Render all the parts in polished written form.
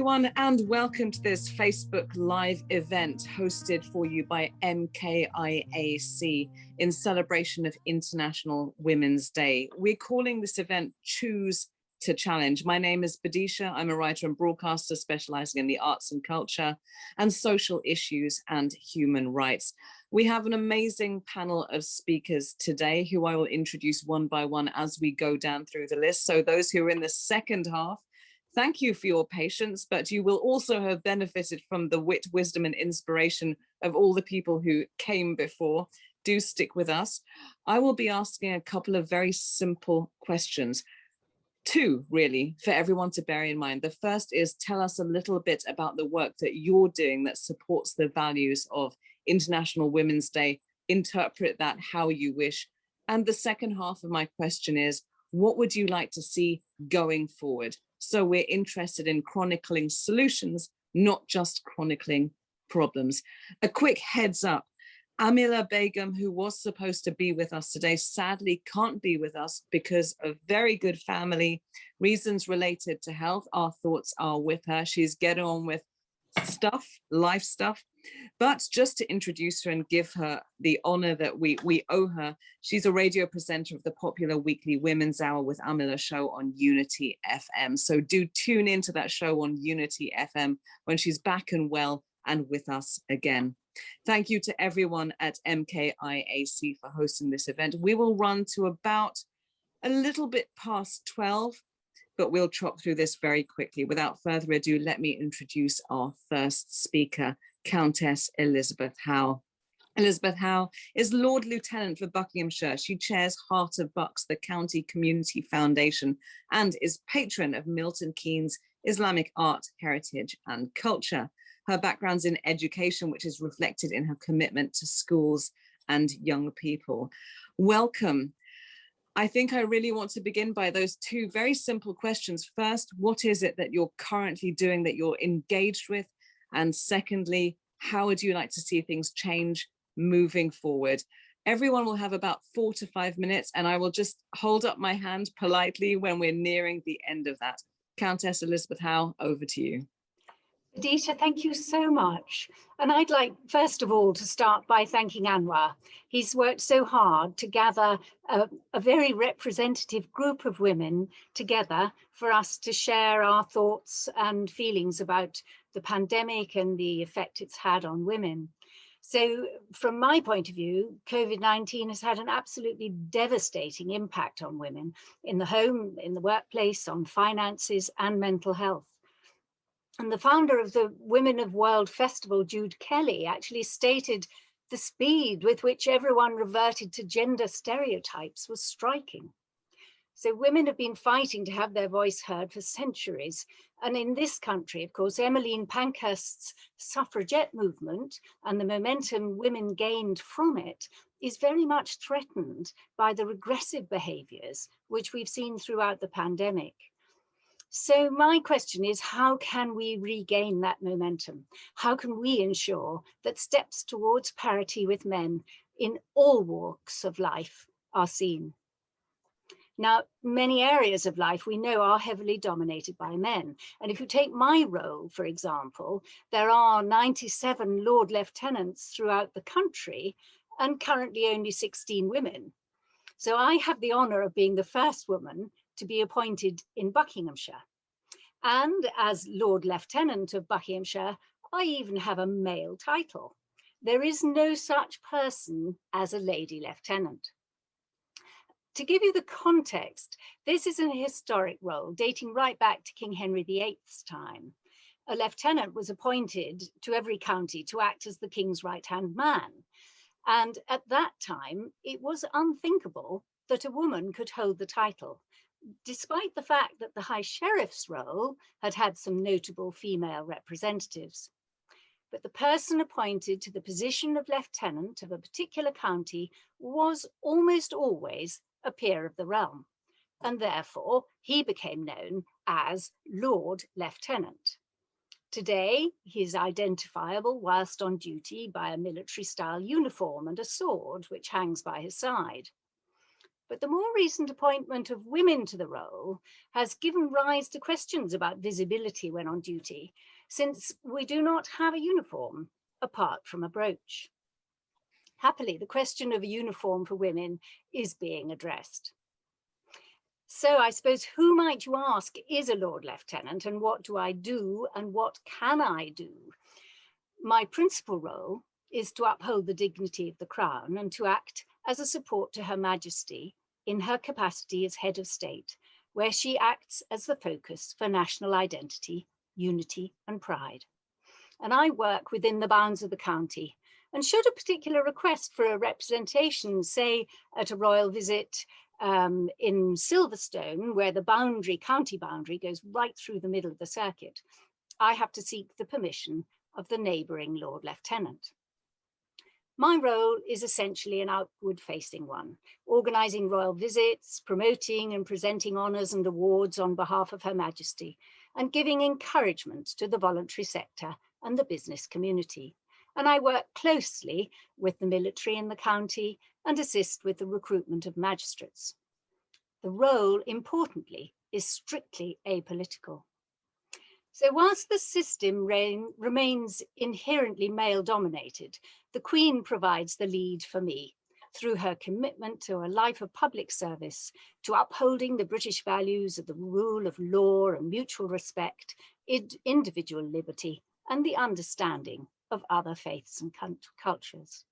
everyone, and welcome to this Facebook Live event hosted for you by MKIAC in celebration of International Women's Day. We're calling this event Choose to Challenge. My name is Badisha. I'm a writer and broadcaster specializing in the arts and culture and social issues and human rights. We have an amazing panel of speakers today who I will introduce one by one as we go down through the list. So those who are in the second half, thank you for your patience, but you will also have benefited from the wit, wisdom, and inspiration of all the people who came before. Do stick with us. I will be asking a couple of very simple questions. Two, really, for everyone to bear in mind. The first is, tell us a little bit about the work that you're doing that supports the values of International Women's Day. Interpret that how you wish. And the second half of my question is, what would you like to see going forward? So we're interested in chronicling solutions, not just chronicling problems. A quick heads up, Amila Begum, who was supposed to be with us today, sadly can't be with us because of very good family reasons related to health. Our thoughts are with her. She's getting on with stuff, life stuff. But just to introduce her and give her the honor that we owe her, she's a radio presenter of the popular weekly Women's Hour with Amila show on Unity FM. So do tune into that show on Unity FM when she's back and well and with us again. Thank you to everyone at MKIAC for hosting this event. We will run to about a little bit past 12, but we'll chop through this very quickly. Without further ado, let me introduce our first speaker, Countess Elizabeth Howe. Elizabeth Howe is Lord Lieutenant for Buckinghamshire. She chairs Heart of Bucks, the County Community Foundation, and is patron of Milton Keynes Islamic Art, Heritage and Culture. Her background's in education, which is reflected in her commitment to schools and young people. Welcome. I think I really want to begin by those two very simple questions. First, what is it that you're currently doing that you're engaged with? And secondly, how would you like to see things change moving forward? Everyone will have about 4 to 5 minutes, and I will just hold up my hand politely when we're nearing the end of that. Countess Elizabeth Howe, over to you. Adisha, thank you so much. And I'd like, first of all, to start by thanking Anwar. He's worked so hard to gather a very representative group of women together for us to share our thoughts and feelings about the pandemic and the effect it's had on women. So from my point of view, COVID-19 has had an absolutely devastating impact on women in the home, in the workplace, on finances and mental health. And the founder of the Women of World Festival, Jude Kelly, actually stated the speed with which everyone reverted to gender stereotypes was striking. So women have been fighting to have their voice heard for centuries. And in this country, of course, Emmeline Pankhurst's suffragette movement and the momentum women gained from it is very much threatened by the regressive behaviors which we've seen throughout the pandemic. So my question is, how can we regain that momentum? How can we ensure that steps towards parity with men in all walks of life are seen? Now, many areas of life we know are heavily dominated by men. And if you take my role, for example, there are 97 Lord Lieutenants throughout the country and currently only 16 women. So I have the honor of being the first woman to be appointed in Buckinghamshire. And as Lord Lieutenant of Buckinghamshire, I even have a male title. There is no such person as a lady lieutenant. To give you the context, this is an historic role dating right back to King Henry VIII's time. A lieutenant was appointed to every county to act as the king's right-hand man. And at that time, it was unthinkable that a woman could hold the title, despite the fact that the High Sheriff's role had had some notable female representatives. But the person appointed to the position of lieutenant of a particular county was almost always a peer of the realm, and therefore he became known as Lord Lieutenant. Today, he is identifiable whilst on duty by a military-style uniform and a sword which hangs by his side. But the more recent appointment of women to the role has given rise to questions about visibility when on duty, since we do not have a uniform apart from a brooch. Happily, the question of a uniform for women is being addressed. So I suppose, who might you ask is a Lord Lieutenant, and what do I do and what can I do? My principal role is to uphold the dignity of the Crown and to act as a support to Her Majesty in her capacity as head of state, where she acts as the focus for national identity, unity and pride. And I work within the bounds of the county, and should a particular request for a representation, say at a royal visit in Silverstone, where the county boundary goes right through the middle of the circuit, I have to seek the permission of the neighbouring Lord Lieutenant. My role is essentially an outward-facing one, organising royal visits, promoting and presenting honours and awards on behalf of Her Majesty, and giving encouragement to the voluntary sector and the business community. And I work closely with the military in the county and assist with the recruitment of magistrates. The role, importantly, is strictly apolitical. So whilst the system remains inherently male-dominated, the Queen provides the lead for me through her commitment to a life of public service, to upholding the British values of the rule of law and mutual respect, individual liberty, and the understanding of other faiths and cultures.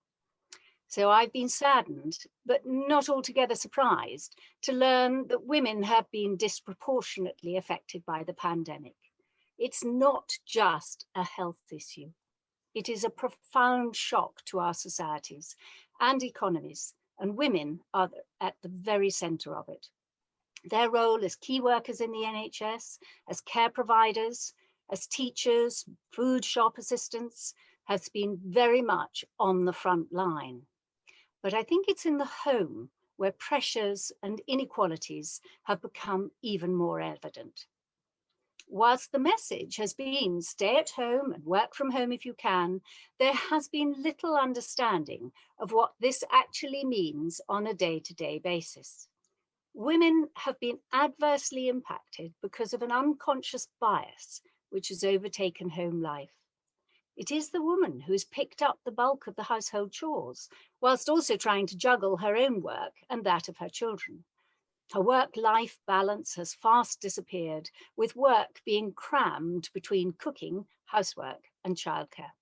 So I've been saddened, but not altogether surprised, to learn that women have been disproportionately affected by the pandemic. It's not just a health issue. It is a profound shock to our societies and economies, and women are at the very centre of it. Their role as key workers in the NHS, as care providers, as teachers, food shop assistants, has been very much on the front line. But I think it's in the home where pressures and inequalities have become even more evident. Whilst the message has been stay at home and work from home if you can, there has been little understanding of what this actually means on a day-to-day basis. Women have been adversely impacted because of an unconscious bias which has overtaken home life. It is the woman who has picked up the bulk of the household chores, whilst also trying to juggle her own work and that of her children. Her work-life balance has fast disappeared, with work being crammed between cooking, housework, and childcare.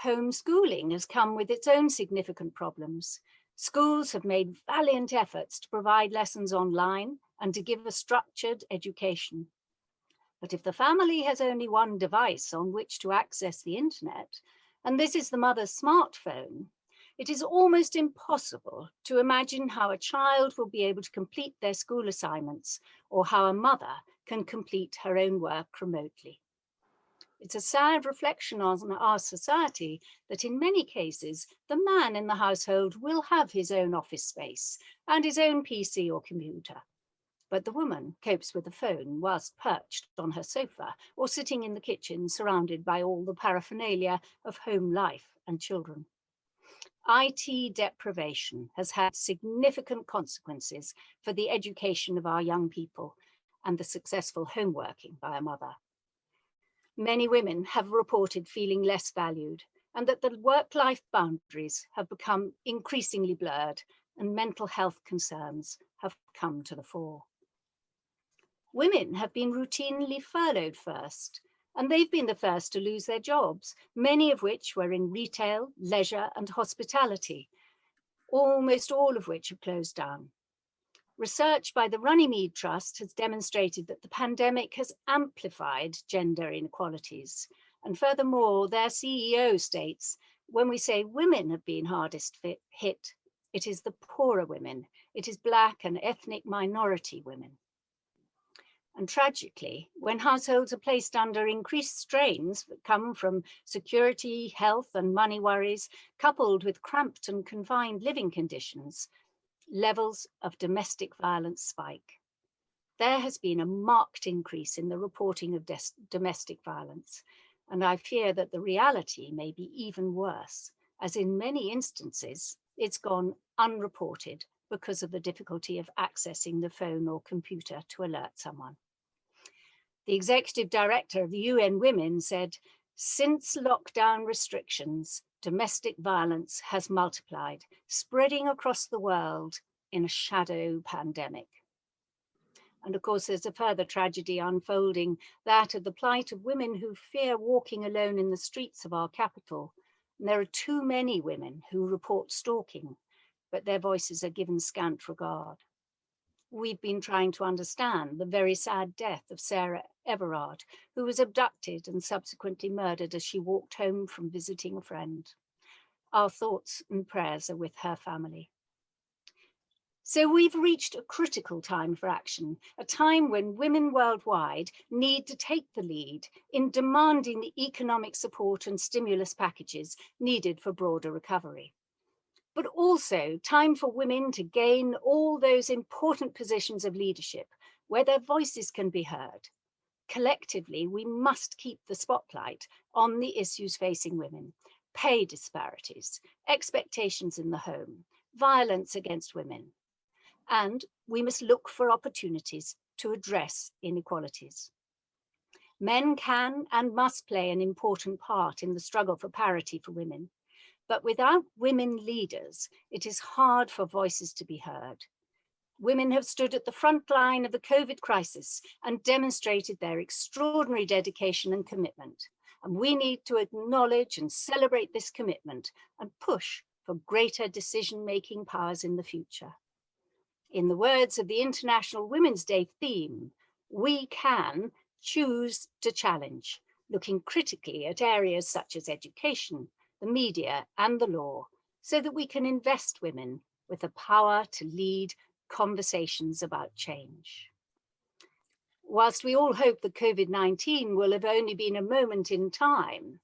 Homeschooling has come with its own significant problems. Schools have made valiant efforts to provide lessons online and to give a structured education. But if the family has only one device on which to access the internet, and this is the mother's smartphone, it is almost impossible to imagine how a child will be able to complete their school assignments or how a mother can complete her own work remotely. It's a sad reflection on our society that in many cases, the man in the household will have his own office space and his own PC or computer. But the woman copes with the phone whilst perched on her sofa or sitting in the kitchen surrounded by all the paraphernalia of home life and children. IT deprivation has had significant consequences for the education of our young people and the successful homeworking by a mother. Many women have reported feeling less valued and that the work-life boundaries have become increasingly blurred and mental health concerns have come to the fore. Women have been routinely furloughed first, and they've been the first to lose their jobs, many of which were in retail, leisure and hospitality, almost all of which have closed down. Research by the Runnymede Trust has demonstrated that the pandemic has amplified gender inequalities. And furthermore, their CEO states, when we say women have been hardest hit, it is the poorer women, it is Black and ethnic minority women. And tragically, when households are placed under increased strains that come from security, health and money worries, coupled with cramped and confined living conditions, levels of domestic violence spike. There has been a marked increase in the reporting of domestic violence, and I fear that the reality may be even worse, as in many instances, it's gone unreported because of the difficulty of accessing the phone or computer to alert someone. The executive director of the UN Women said, "Since lockdown restrictions, domestic violence has multiplied, spreading across the world in a shadow pandemic." And of course, there's a further tragedy unfolding, that of the plight of women who fear walking alone in the streets of our capital. And there are too many women who report stalking, but their voices are given scant regard. We've been trying to understand the very sad death of Sarah Everard, who was abducted and subsequently murdered as she walked home from visiting a friend. Our thoughts and prayers are with her family. So we've reached a critical time for action, a time when women worldwide need to take the lead in demanding the economic support and stimulus packages needed for broader recovery. But also time for women to gain all those important positions of leadership where their voices can be heard. Collectively, we must keep the spotlight on the issues facing women: pay disparities, expectations in the home, violence against women. And we must look for opportunities to address inequalities. Men can and must play an important part in the struggle for parity for women, but without women leaders, it is hard for voices to be heard. Women have stood at the front line of the COVID crisis and demonstrated their extraordinary dedication and commitment. And we need to acknowledge and celebrate this commitment and push for greater decision-making powers in the future. In the words of the International Women's Day theme, we can choose to challenge, looking critically at areas such as education, the media, and the law, so that we can invest women with the power to lead conversations about change. Whilst we all hope that COVID-19 will have only been a moment in time,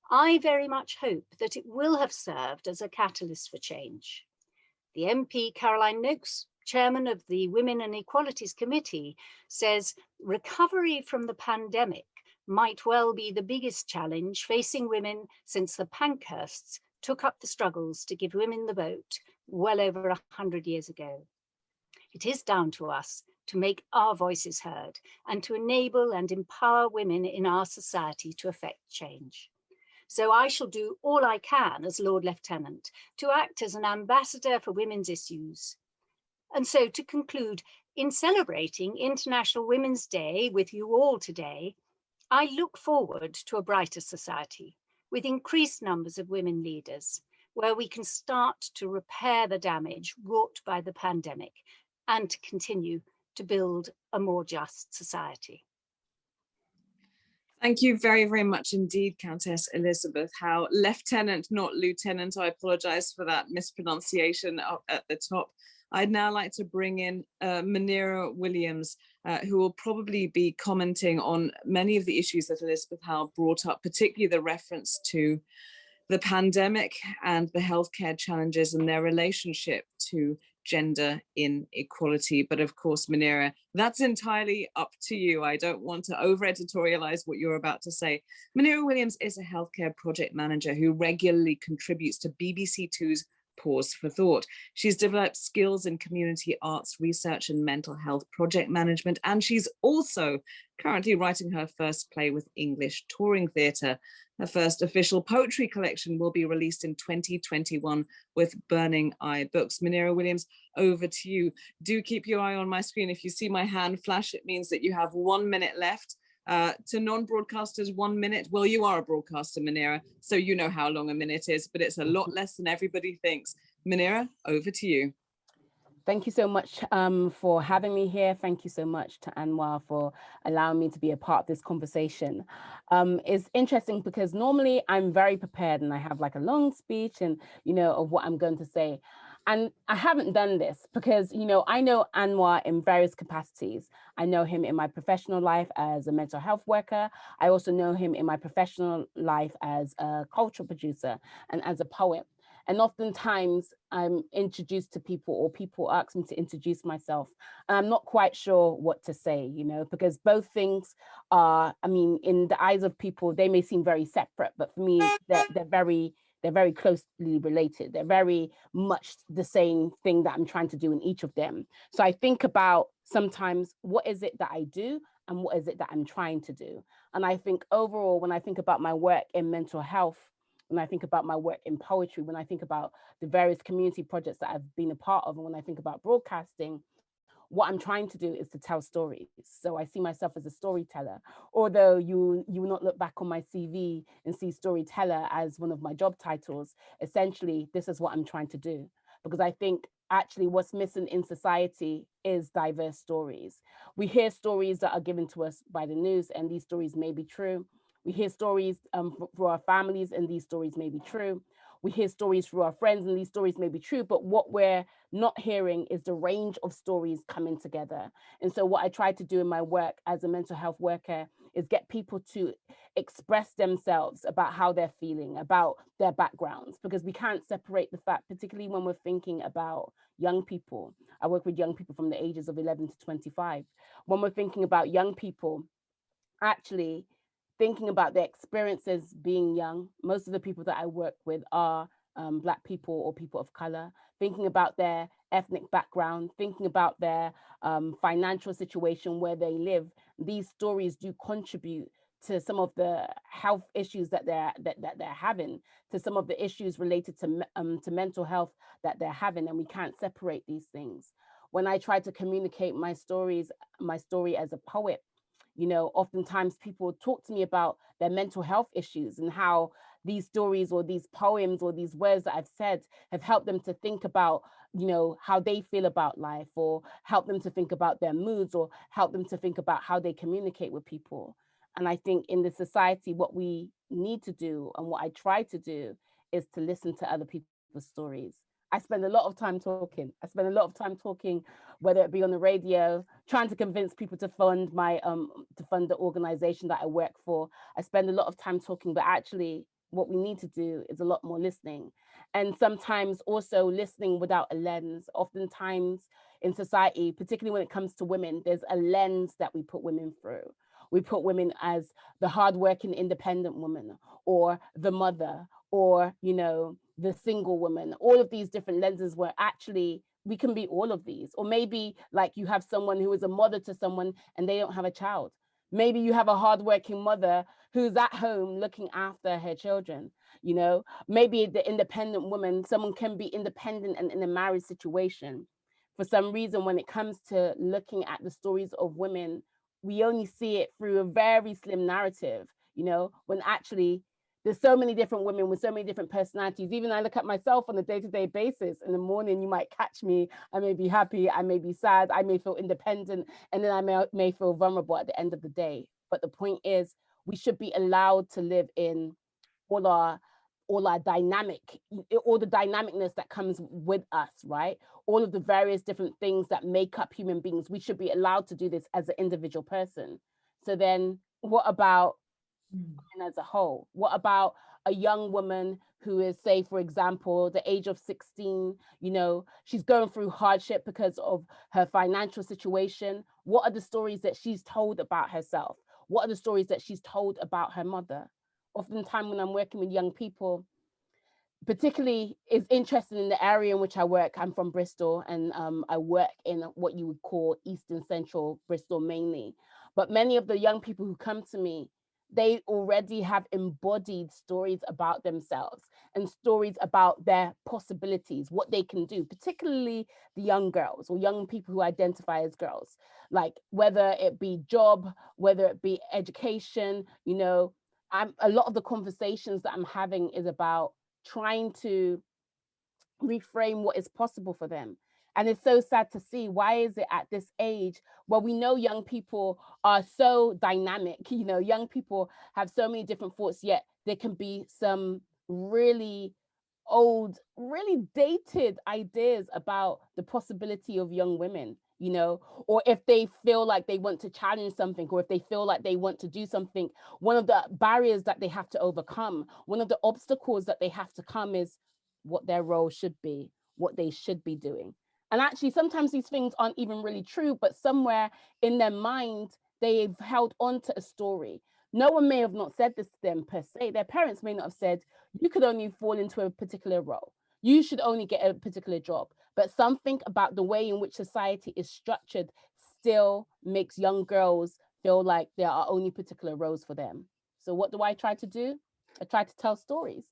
I very much hope that it will have served as a catalyst for change. The MP Caroline Noakes, chairman of the Women and Equalities Committee, says recovery from the pandemic might well be the biggest challenge facing women since the Pankhursts took up the struggles to give women the vote well over 100 years ago. It is down to us to make our voices heard and to enable and empower women in our society to effect change. So I shall do all I can as Lord Lieutenant to act as an ambassador for women's issues. And so to conclude, in celebrating International Women's Day with you all today, I look forward to a brighter society with increased numbers of women leaders, where we can start to repair the damage wrought by the pandemic and to continue to build a more just society. Thank you very, very much indeed, Countess Elizabeth Howe. Lieutenant, not Lieutenant. I apologize for that mispronunciation up at the top. I'd now like to bring in Manira Williams, who will probably be commenting on many of the issues that Elizabeth Howe brought up, particularly the reference to the pandemic and the healthcare challenges and their relationship to gender inequality. But of course, Manira, that's entirely up to you. I don't want to over-editorialize what you're about to say. Manira Williams is a healthcare project manager who regularly contributes to BBC Two's Pause for Thought. She's developed skills in community arts research and mental health project management, and she's also currently writing her first play with English Touring Theatre. Her first official poetry collection will be released in 2021 with Burning Eye Books. Manira Williams, over to you. Do keep your eye on my screen. If you see my hand flash, it means that you have 1 minute left. To non-broadcasters, 1 minute. Well, you are a broadcaster, Manira, so you know how long a minute is, but it's a lot less than everybody thinks. Manira, over to you. Thank you so much for having me here. Thank you so much to Anwar for allowing me to be a part of this conversation. It's interesting because normally I'm very prepared and I have like a long speech and, you know, of what I'm going to say. And I haven't done this because, you know, I know Anwar in various capacities. I know him in my professional life as a mental health worker. I also know him in my professional life as a cultural producer and as a poet. And oftentimes I'm introduced to people or people ask me to introduce myself. And I'm not quite sure what to say, you know, because both things are, I mean, in the eyes of people, they may seem very separate, but for me, they're very they're very closely related. They're very much the same thing that I'm trying to do in each of them. So I think about sometimes, what is it that I do and what is it that I'm trying to do? And I think overall, when I think about my work in mental health, when I think about my work in poetry, when I think about the various community projects that I've been a part of, and when I think about broadcasting, what I'm trying to do is to tell stories. So I see myself as a storyteller, although you will not look back on my CV and see storyteller as one of my job titles. Essentially, this is what I'm trying to do, because I think actually what's missing in society is diverse stories. We hear stories that are given to us by the news, and these stories may be true. We hear stories for our families, and these stories may be true. We hear stories through our friends, and these stories may be true, but what we're not hearing is the range of stories coming together. And so what I try to do in my work as a mental health worker is get people to express themselves about how they're feeling, about their backgrounds, because we can't separate the fact, particularly when we're thinking about young people. I work with young people from the ages of 11 to 25. When we're thinking about young people, actually thinking about their experiences being young, most of the people that I work with are Black people or people of color, thinking about their ethnic background, thinking about their financial situation where they live. These stories do contribute to some of the health issues that they're having, to some of the issues related to mental health that they're having, and we can't separate these things. When I try to communicate my story as a poet, you know, oftentimes people talk to me about their mental health issues and how these stories or these poems or these words that I've said have helped them to think about, you know, how they feel about life, or help them to think about their moods, or help them to think about how they communicate with people. And I think in the society, what we need to do, and what I try to do, is to listen to other people's stories. I spend a lot of time talking. I spend a lot of time talking, whether it be on the radio, trying to convince people to fund the organization that I work for. I spend a lot of time talking, but actually what we need to do is a lot more listening. And sometimes also listening without a lens. Oftentimes in society, particularly when it comes to women, there's a lens that we put women through. We put women as the hardworking independent woman, or the mother, or, you know, the single woman, all of these different lenses, where actually we can be all of these. Or maybe like you have someone who is a mother to someone and they don't have a child. Maybe you have a hardworking mother who's at home looking after her children. You know, maybe the independent woman, someone can be independent and in a marriage situation. For some reason, when it comes to looking at the stories of women, we only see it through a very slim narrative, you know, when actually there's so many different women with so many different personalities. Even I look at myself on a day-to-day basis. In the morning, you might catch me. I may be happy, I may be sad, I may feel independent, and then I may feel vulnerable at the end of the day. But the point is, we should be allowed to live in all our dynamic, all the dynamicness that comes with us, right? All of the various different things that make up human beings. We should be allowed to do this as an individual person. So then what about as a whole? What about a young woman who is, say, for example, the age of 16, you know, she's going through hardship because of her financial situation? What are the stories that she's told about herself? What are the stories that she's told about her mother? Oftentimes when I'm working with young people, particularly is interested in the area in which I work. I'm from Bristol, and I work in what you would call Eastern Central Bristol mainly. But many of the young people who come to me, they already have embodied stories about themselves and stories about their possibilities, what they can do, particularly the young girls or young people who identify as girls, like whether it be job, whether it be education, you know. A lot of the conversations that I'm having is about trying to reframe what is possible for them. And it's so sad to see, why is it at this age where we know young people are so dynamic, you know, young people have so many different thoughts, yet there can be some really old, really dated ideas about the possibility of young women, you know, or if they feel like they want to challenge something, or if they feel like they want to do something, one of the barriers that they have to overcome, one of the obstacles that they have to come is what their role should be, what they should be doing. And actually, sometimes these things aren't even really true, but somewhere in their mind, they've held on to a story. No one may have not said this to them per se. Their parents may not have said, You could only fall into a particular role. You should only get a particular job. But something about the way in which society is structured still makes young girls feel like there are only particular roles for them. So what do I try to do? I try to tell stories.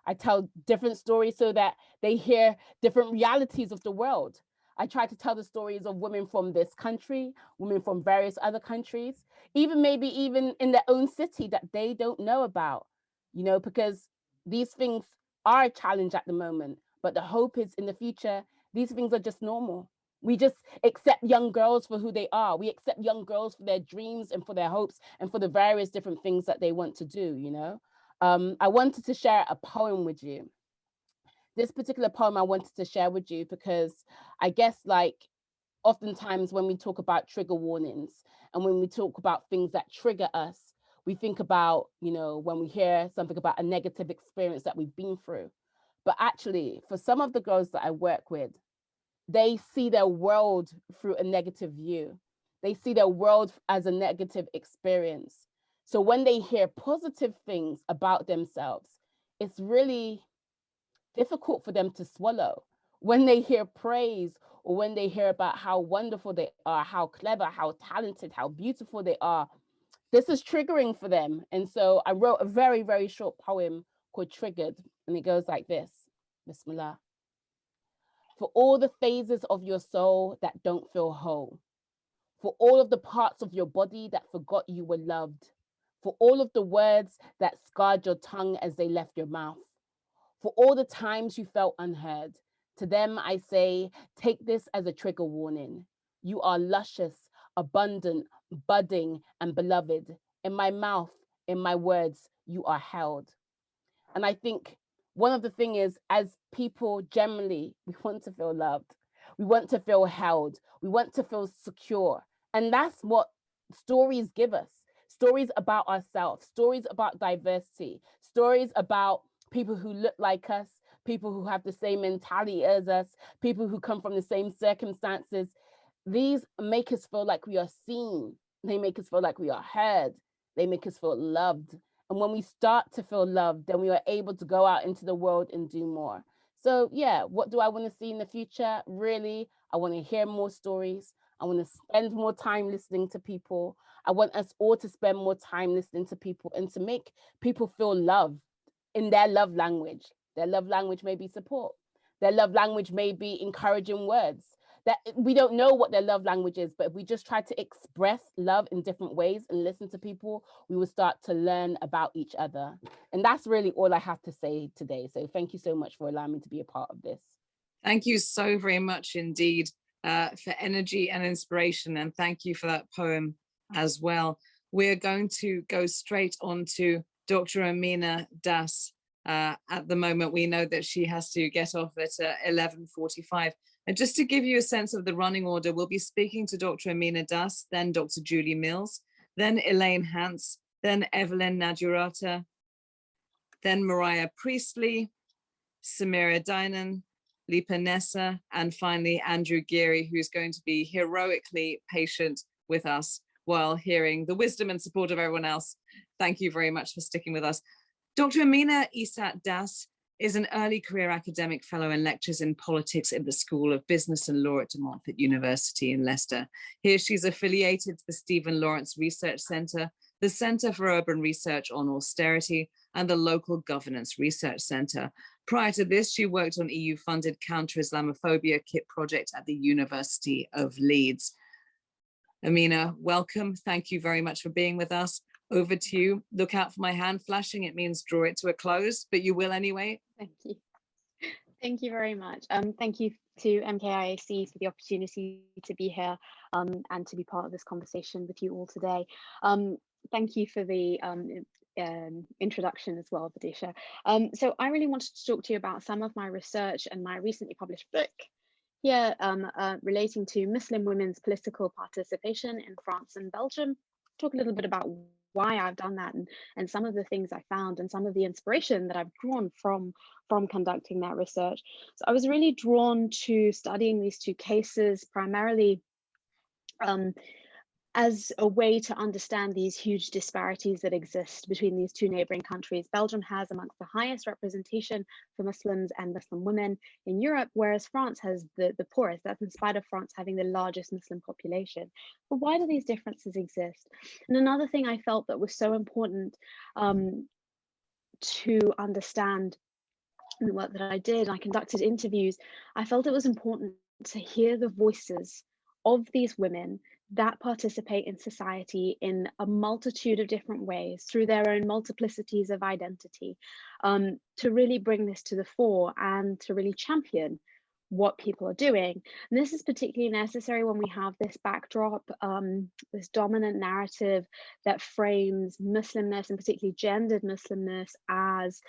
I tell different stories so that they hear different realities of the world. I try to tell the stories of women from this country, women from various other countries, maybe even in their own city that they don't know about, because these things are a challenge at the moment, but the hope is in the future, these things are just normal. We just accept young girls for who they are. We accept young girls for their dreams and for their hopes and for the various different things that they want to do. I wanted to share a poem with you. This particular poem I wanted to share with you because I guess oftentimes when we talk about trigger warnings and when we talk about things that trigger us, we think about, when we hear something about a negative experience that we've been through. But actually, for some of the girls that I work with, they see their world through a negative view. They see their world as a negative experience. So when they hear positive things about themselves, it's really difficult for them to swallow. When they hear praise or when they hear about how wonderful they are, how clever, how talented, how beautiful they are, this is triggering for them. And so I wrote a very, very short poem called Triggered, and it goes like this. Bismillah. For all the phases of your soul that don't feel whole, for all of the parts of your body that forgot you were loved, for all of the words that scarred your tongue as they left your mouth, for all the times you felt unheard, to them I say, take this as a trigger warning. You are luscious, abundant, budding, and beloved. In my mouth, in my words, you are held. And I think one of the things is, as people generally, we want to feel loved. We want to feel held. We want to feel secure. And that's what stories give us. Stories about ourselves, stories about diversity, stories about people who look like us, people who have the same mentality as us, people who come from the same circumstances. These make us feel like we are seen. They make us feel like we are heard. They make us feel loved. And when we start to feel loved, then we are able to go out into the world and do more. So yeah, what do I want to see in the future? Really, I want to hear more stories. I want to spend more time listening to people. I want us all to spend more time listening to people and to make people feel loved in their love language. Their love language may be support. Their love language may be encouraging words. That we don't know what their love language is, but if we just try to express love in different ways and listen to people, we will start to learn about each other. And that's really all I have to say today. So thank you so much for allowing me to be a part of this. Thank you so very much indeed for energy and inspiration. And thank you for that poem as well. We're going to go straight on to Dr. Amina Das. At the moment, we know that she has to get off at 11:45. And just to give you a sense of the running order, we'll be speaking to Dr. Amina Das, then Dr. Julie Mills, then Elaine Hans, then Evelyn Nadirata, then Mariah Priestley, Samira Dynam, Lipa Nessa, and finally Andrew Geary, who's going to be heroically patient with us while hearing the wisdom and support of everyone else. Thank you very much for sticking with us. Dr. Amina Isat Das is an early career academic fellow and lectures in politics in the School of Business and Law at De Montfort University in Leicester. Here she's affiliated to the Stephen Lawrence Research Centre, the Centre for Urban Research on Austerity, and the Local Governance Research Centre. Prior to this, she worked on EU-funded counter-Islamophobia kit project at the University of Leeds. Amina, welcome. Thank you very much for being with us. Over to you. Look out for my hand flashing. It means draw it to a close, but you will anyway. Thank you. Thank you very much. Thank you to MKIAC for the opportunity to be here and to be part of this conversation with you all today. Thank you for the introduction as well, Vidisha. So I really wanted to talk to you about some of my research and my recently published book here relating to Muslim women's political participation in France and Belgium. Talk a little bit about why I've done that and some of the things I found and some of the inspiration that I've drawn from conducting that research. So I was really drawn to studying these two cases primarily as a way to understand these huge disparities that exist between these two neighboring countries. Belgium has amongst the highest representation for Muslims and Muslim women in Europe, whereas France has the poorest. That's in spite of France having the largest Muslim population. But why do these differences exist? And another thing I felt that was so important to understand in the work that I did, I conducted interviews, I felt it was important to hear the voices of these women that participate in society in a multitude of different ways through their own multiplicities of identity, to really bring this to the fore and to really champion what people are doing. And this is particularly necessary when we have this backdrop, this dominant narrative that frames Muslimness, and particularly gendered Muslimness, as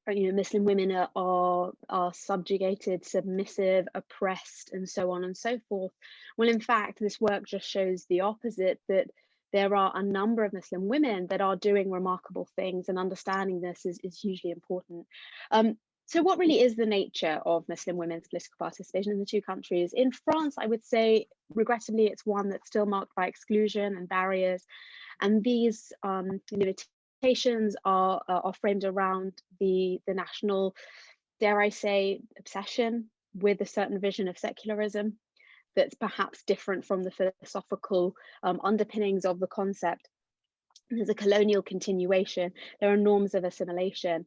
Muslim women are subjugated, submissive, oppressed, and so on and so forth. Well, in fact, this work just shows the opposite, that there are a number of Muslim women that are doing remarkable things, and understanding this is hugely important. So what really is the nature of Muslim women's political participation in the two countries? In France, I would say, regrettably, it's one that's still marked by exclusion and barriers. And these limitations are framed around the national, dare I say, obsession with a certain vision of secularism that's perhaps different from the philosophical underpinnings of the concept. There's a colonial continuation. There are norms of assimilation.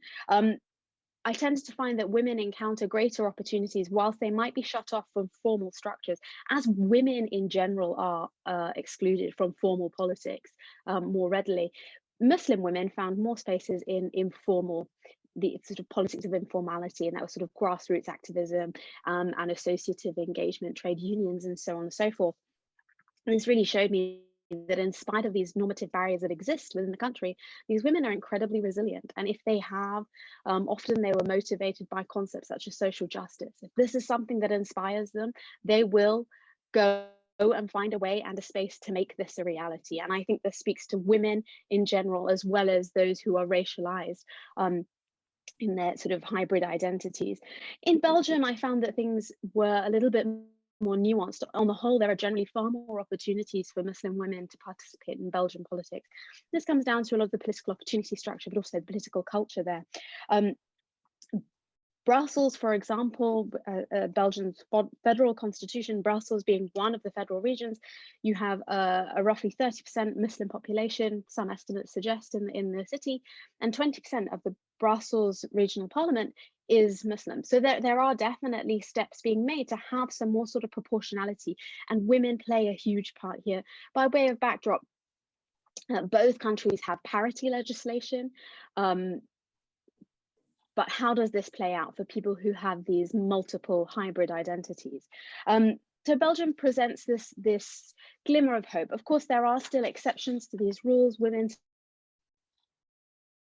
I tended to find that women encounter greater opportunities whilst they might be shut off from formal structures, as women in general are excluded from formal politics more readily. Muslim women found more spaces in informal, the sort of politics of informality, and that was sort of grassroots activism and associative engagement, trade unions, and so on and so forth. And this really showed me that in spite of these normative barriers that exist within the country, these women are incredibly resilient. And if they have, often they were motivated by concepts such as social justice. If this is something that inspires them, they will go and find a way and a space to make this a reality. And I think this speaks to women in general, as well as those who are racialized in their sort of hybrid identities. In Belgium, I found that things were a little bit more nuanced. On the whole, there are generally far more opportunities for Muslim women to participate in Belgian politics. This comes down to a lot of the political opportunity structure, but also the political culture there. Brussels, for example, Belgium's federal constitution, Brussels being one of the federal regions, you have a roughly 30% Muslim population, some estimates suggest, in the city, and 20% of the Brussels regional parliament is Muslim. So there are definitely steps being made to have some more sort of proportionality, and women play a huge part here. By way of backdrop, both countries have parity legislation, but how does this play out for people who have these multiple hybrid identities? So Belgium presents this glimmer of hope. Of course, there are still exceptions to these rules. Women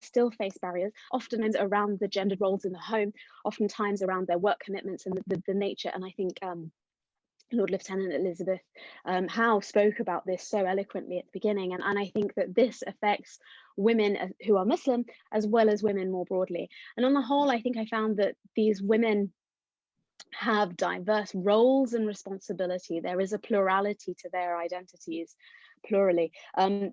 still face barriers, oftentimes around the gendered roles in the home, oftentimes around their work commitments and the nature. And I think Lord Lieutenant Elizabeth Howe spoke about this so eloquently at the beginning. And I think that this affects women who are Muslim, as well as women more broadly. And on the whole, I think I found that these women have diverse roles and responsibility. There is a plurality to their identities, plurally.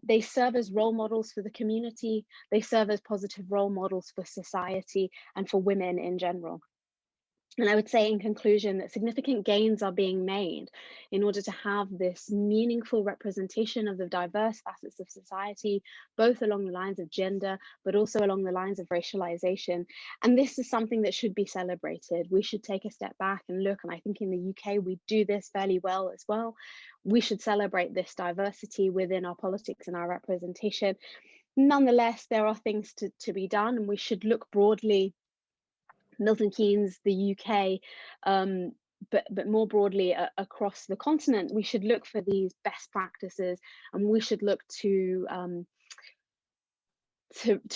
They serve as role models for the community. They serve as positive role models for society and for women in general. And I would say in conclusion that significant gains are being made in order to have this meaningful representation of the diverse facets of society, both along the lines of gender, but also along the lines of racialization. And this is something that should be celebrated. We should take a step back and look, and I think in the UK, we do this fairly well as well. We should celebrate this diversity within our politics and our representation. Nonetheless, there are things to be done, and we should look broadly, Milton Keynes, the UK, but more broadly across the continent. We should look for these best practices, and we should look to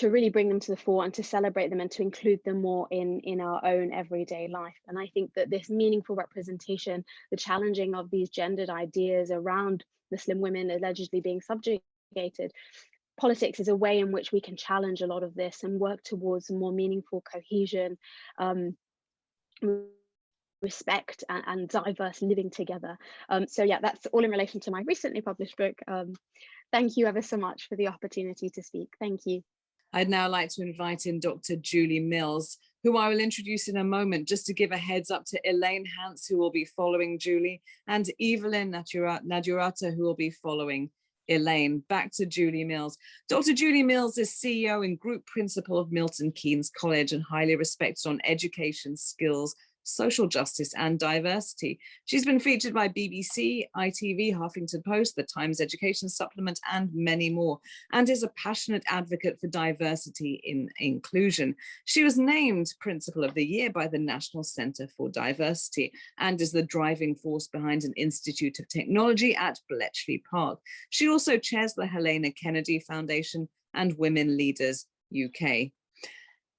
really bring them to the fore and to celebrate them and to include them more in our own everyday life. And I think that this meaningful representation, the challenging of these gendered ideas around Muslim women allegedly being subjugated, politics is a way in which we can challenge a lot of this and work towards more meaningful cohesion respect and diverse living together. So yeah, that's all in relation to my recently published book. Thank you ever so much for the opportunity to speak. Thank you. I'd now like to invite in Dr. Julie Mills, who I will introduce in a moment, just to give a heads up to Elaine Hans, who will be following Julie, and Evelyn Nadirata, who will be following Elaine. Back to Julie Mills. Dr. Julie Mills is CEO and Group Principal of Milton Keynes College and highly respected on education, skills, social justice and diversity. She's been featured by BBC, ITV, Huffington Post, the Times Education Supplement, and many more, and is a passionate advocate for diversity in inclusion. She was named Principal of the Year by the National Centre for Diversity and is the driving force behind an Institute of Technology at Bletchley Park. She also chairs the Helena Kennedy Foundation and Women Leaders UK.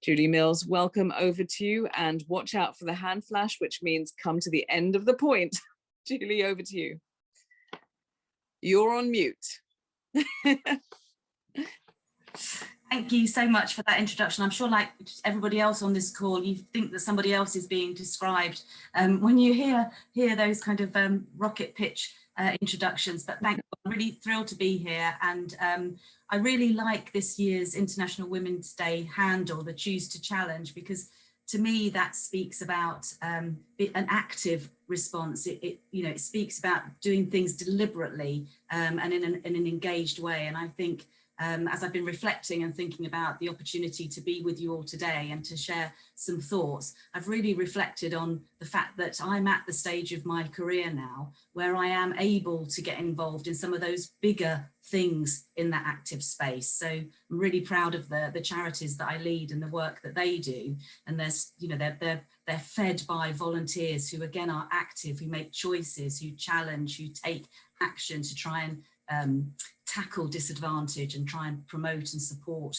Julie Mills, welcome, over to you, and watch out for the hand flash, which means come to the end of the point. Julie, over to you. You're on mute. Thank you so much for that introduction. I'm sure, like everybody else on this call, you think that somebody else is being described when you hear those kind of rocket pitch introductions. But thank you. I'm really thrilled to be here, and I really like this year's International Women's Day handle, the Choose to Challenge, because to me that speaks about an active response. It speaks about doing things deliberately and in an engaged way. And I think as I've been reflecting and thinking about the opportunity to be with you all today and to share some thoughts, I've really reflected on the fact that I'm at the stage of my career now where I am able to get involved in some of those bigger things in that active space. So I'm really proud of the charities that I lead and the work that they do. And there's, they're fed by volunteers who again are active, who make choices, who challenge, who take action to try and tackle disadvantage and try and promote and support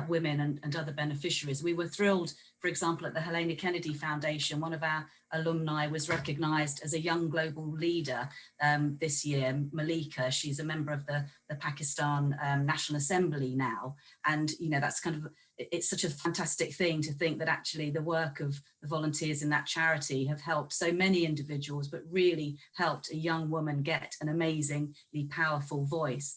women and other beneficiaries. We were thrilled, for example, at the Helena Kennedy Foundation, one of our alumni was recognised as a young global leader this year, Malika. She's a member of the Pakistan National Assembly now. And, that's kind of, it's such a fantastic thing to think that actually the work of the volunteers in that charity have helped so many individuals, but really helped a young woman get an amazingly powerful voice.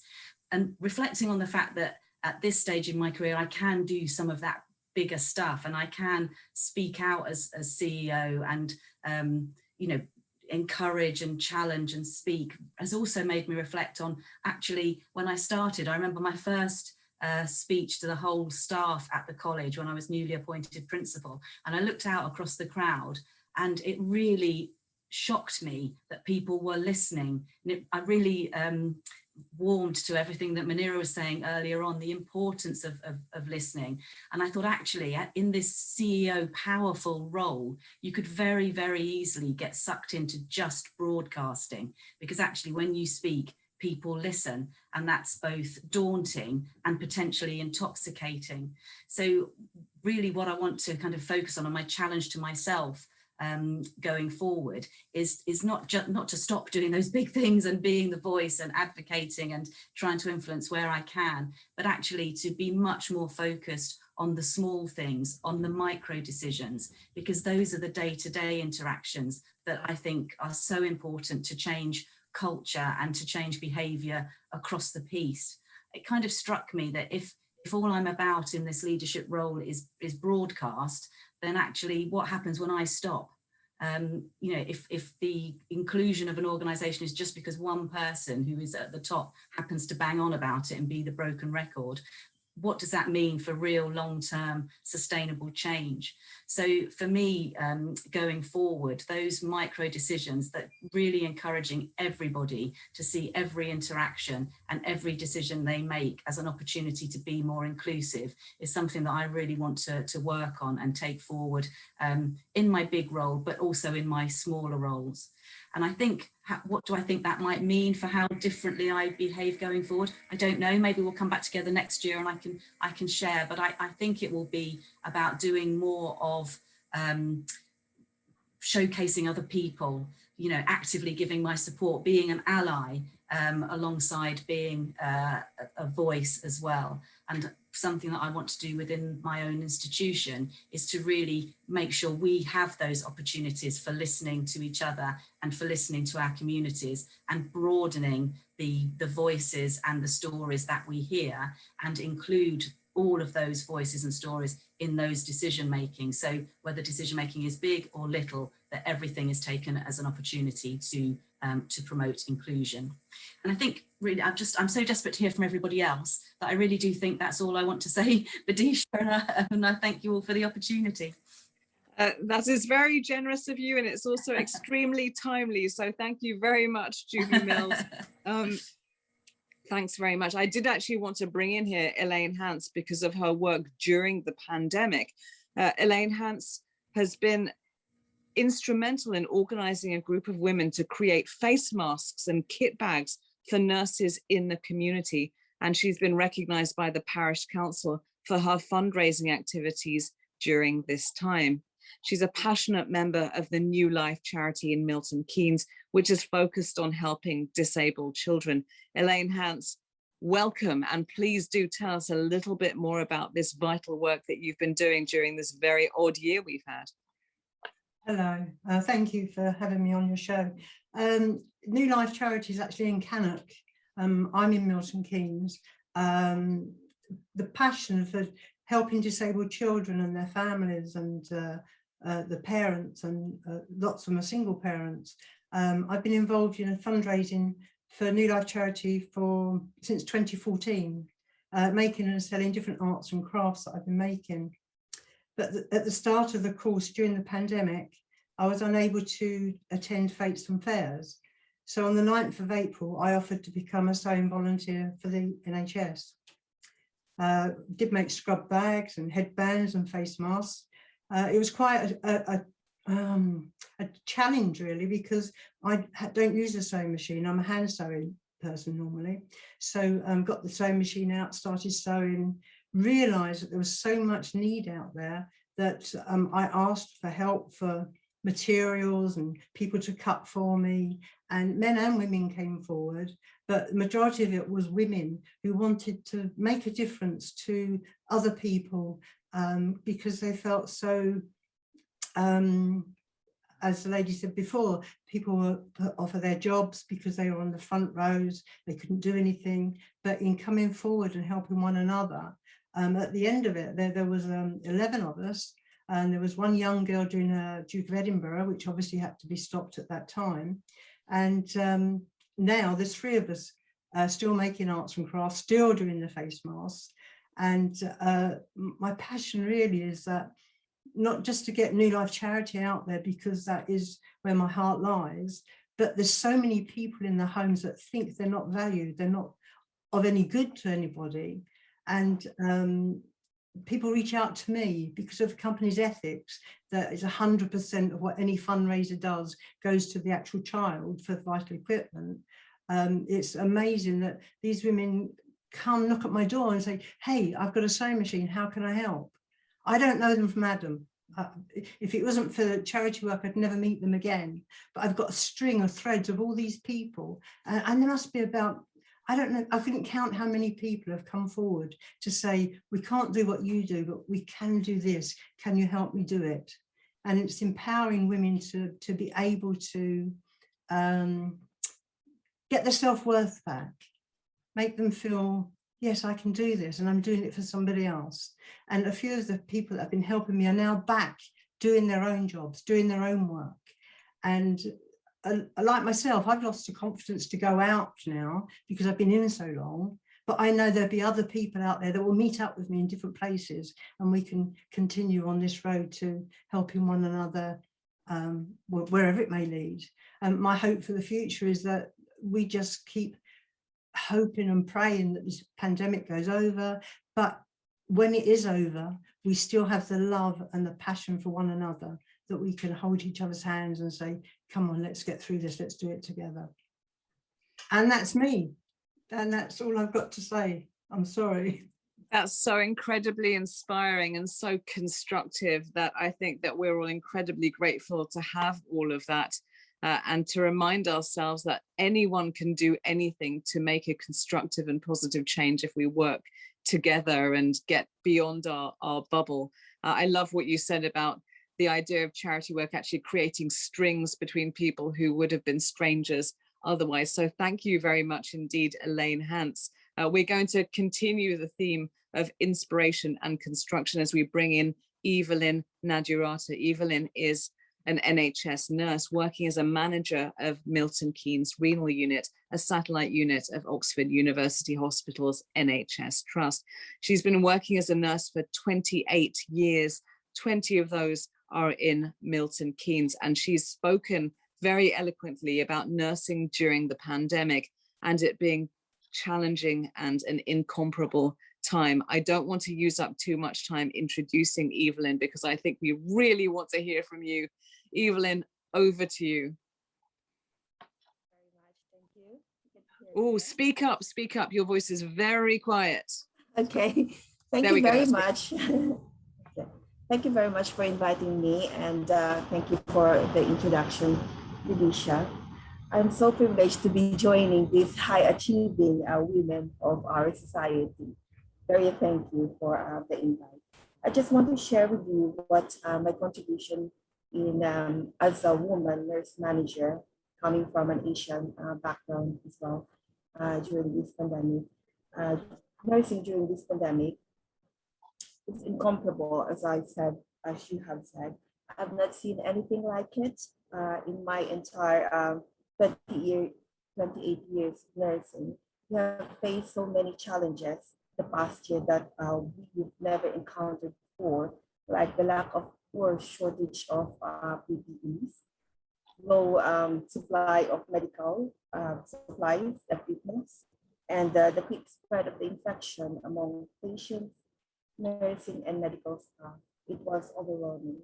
And reflecting on the fact that at this stage in my career, I can do some of that bigger stuff, and I can speak out as CEO and, encourage and challenge and speak, has also made me reflect on actually when I started. I remember my first speech to the whole staff at the college when I was newly appointed principal, and I looked out across the crowd and it really shocked me that people were listening. And I really warmed to everything that Manira was saying earlier on, the importance of listening. And I thought actually in this CEO powerful role, you could very, very easily get sucked into just broadcasting, because actually when you speak, people listen, and that's both daunting and potentially intoxicating. So really what I want to kind of focus on, and my challenge to myself going forward is not to stop doing those big things and being the voice and advocating and trying to influence where I can, but actually to be much more focused on the small things, on the micro decisions, because those are the day-to-day interactions that I think are so important to change culture and to change behaviour across the piece. It kind of struck me that if all I'm about in this leadership role is broadcast, then actually what happens when I stop? If the inclusion of an organisation is just because one person who is at the top happens to bang on about it and be the broken record, what does that mean for real long-term sustainable change? So for me, going forward, those micro decisions, that really encouraging everybody to see every interaction and every decision they make as an opportunity to be more inclusive, is something that I really want to work on and take forward in my big role, but also in my smaller roles. And I think, what do I think that might mean for how differently I behave going forward? I don't know, maybe we'll come back together next year and I can share, but I think it will be about doing more of showcasing other people, actively giving my support, being an ally alongside being a voice as well. And something that I want to do within my own institution is to really make sure we have those opportunities for listening to each other and for listening to our communities and broadening the voices and the stories that we hear, and include all of those voices and stories in those decision making. So whether decision making is big or little, that everything is taken as an opportunity to promote inclusion. And I think really, I'm so desperate to hear from everybody else that I really do think that's all I want to say, Vidisha, and I thank you all for the opportunity. That is very generous of you, and it's also extremely timely. So thank you very much, Julie Mills. Thanks very much. I did actually want to bring in here Elaine Hans because of her work during the pandemic. Elaine Hans has been instrumental in organizing a group of women to create face masks and kit bags for nurses in the community. And she's been recognized by the parish council for her fundraising activities during this time. She's a passionate member of the New Life charity in Milton Keynes, which is focused on helping disabled children. Elaine Hans, welcome, and please do tell us a little bit more about this vital work that you've been doing during this very odd year we've had. Hello, thank you for having me on your show. New Life charity is actually in Cannock. I'm in Milton Keynes. The passion for helping disabled children and their families and the parents, and lots of them are single parents. I've been involved in a fundraising for New Life charity since 2014, making and selling different arts and crafts that I've been making. But at the start of the course during the pandemic, I was unable to attend fetes and fairs. So on the 9th of April, I offered to become a sewing volunteer for the NHS. Did make scrub bags and headbands and face masks. It was quite a challenge really, because I don't use a sewing machine. I'm a hand sewing person normally. So got the sewing machine out, started sewing, realized that there was so much need out there that I asked for help for materials and people to cut for me, and men and women came forward, but the majority of it was women who wanted to make a difference to other people because they felt so, as the lady said before, people were put off of their jobs because they were on the front rows, they couldn't do anything, but in coming forward and helping one another, at the end of it, there was 11 of us, and there was one young girl doing a Duke of Edinburgh, which obviously had to be stopped at that time. And now there's 3 of us still making arts and crafts, still doing the face masks. And my passion really is that not just to get New Life charity out there, because that is where my heart lies, but there's so many people in the homes that think they're not valued, they're not of any good to anybody. And people reach out to me because of the company's ethics, that is 100% of what any fundraiser does goes to the actual child for vital equipment. It's amazing that these women come knock at my door and say, hey, I've got a sewing machine, how can I help? I don't know them from Adam. If it wasn't for charity work, I'd never meet them again. But I've got a string of threads of all these people, and there must be about, I don't know, I couldn't count how many people have come forward to say, we can't do what you do, but we can do this. Can you help me do it? And it's empowering women to be able to get their self-worth back, make them feel, yes, I can do this, and I'm doing it for somebody else. And a few of the people that have been helping me are now back doing their own jobs, doing their own work. And like myself, I've lost the confidence to go out now because I've been in so long, but I know there'll be other people out there that will meet up with me in different places, and we can continue on this road to helping one another wherever it may lead. My hope for the future is that we just keep hoping and praying that this pandemic goes over, but when it is over, we still have the love and the passion for one another, that we can hold each other's hands and say, come on, let's get through this, let's do it together. And that's me, and that's all I've got to say. I'm sorry. That's so incredibly inspiring and so constructive that I think that we're all incredibly grateful to have all of that. And to remind ourselves that anyone can do anything to make a constructive and positive change if we work together and get beyond our bubble. I love what you said about the idea of charity work actually creating strings between people who would have been strangers otherwise. So thank you very much indeed, Elaine Hans. We're going to continue the theme of inspiration and construction as we bring in Evelyn Nadirata. Evelyn is an NHS nurse working as a manager of Milton Keynes Renal Unit, a satellite unit of Oxford University Hospital's NHS Trust. She's been working as a nurse for 28 years. 20 of those are in Milton Keynes, and she's spoken very eloquently about nursing during the pandemic and it being challenging and an incomparable time. I don't want to use up too much time introducing Evelyn because I think we really want to hear from you. Evelyn, over to you. Very much, thank you. Oh, speak up, speak up. Your voice is very quiet. Okay, thank you very much. Thank you very much for inviting me, and thank you for the introduction, Alicia. I'm so privileged to be joining these high-achieving women of our society. Very thank you for the invite. I just want to share with you what my contribution in as a woman nurse manager coming from an Asian background as well during this pandemic. Nursing during this pandemic is incomparable, as I said, as you have said. I've not seen anything like it in my entire 28 years nursing. We have faced so many challenges the past year that we've never encountered before, like the lack of or shortage of PPEs, low supply of medical supplies, equipment, and the quick spread of the infection among patients, nursing, and medical staff. It was overwhelming.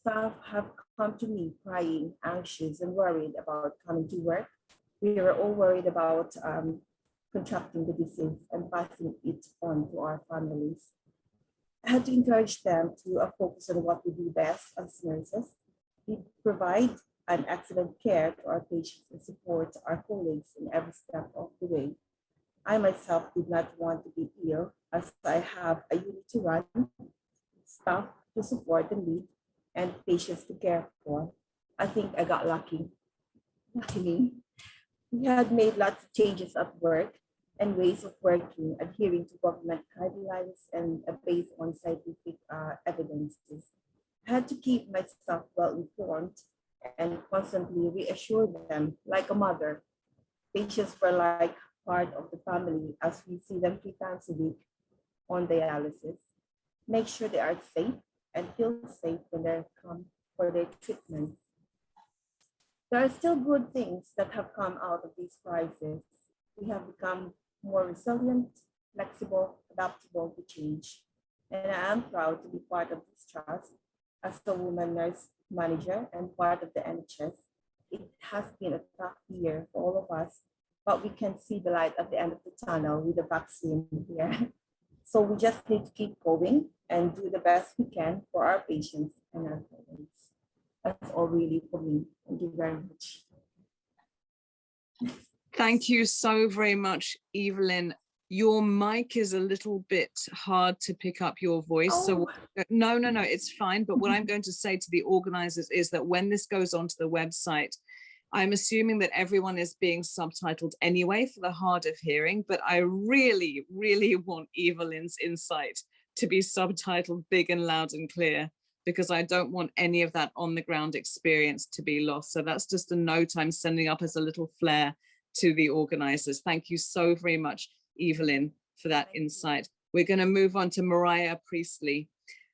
Staff have come to me crying, anxious, and worried about coming to work. We were all worried about contracting the disease and passing it on to our families. I had to encourage them to focus on what we do best as nurses. We provide an excellent care to our patients and support our colleagues in every step of the way. I myself did not want to be ill as I have a unit to run, staff to support and lead, and patients to care for. I think I got lucky. Luckily, we had made lots of changes at work and ways of working, adhering to government guidelines and based on scientific evidences. I had to keep my staff well informed and constantly reassure them like a mother. Patients were like part of the family as we see them 3 times a week on dialysis. Make sure they are safe and feel safe when they come for their treatment. There are still good things that have come out of this crisis. We have become more resilient, flexible, adaptable to change. And I am proud to be part of this trust as a woman nurse manager and part of the NHS. It has been a tough year for all of us, but we can see the light at the end of the tunnel with the vaccine here. So we just need to keep going and do the best we can for our patients and our colleagues. That's all really for me. Thank you very much. Thank you so very much, Evelyn. Your mic is a little bit hard to pick up your voice. Oh. So no, it's fine. But what I'm going to say to the organizers is that when this goes onto the website, I'm assuming that everyone is being subtitled anyway for the hard of hearing, but I really, really want Evelyn's insight to be subtitled big and loud and clear, because I don't want any of that on the ground experience to be lost. So that's just a note I'm sending up as a little flair to the organizers. Thank you so very much, Evelyn, for that insight. We're going to move on to Mariah Priestley,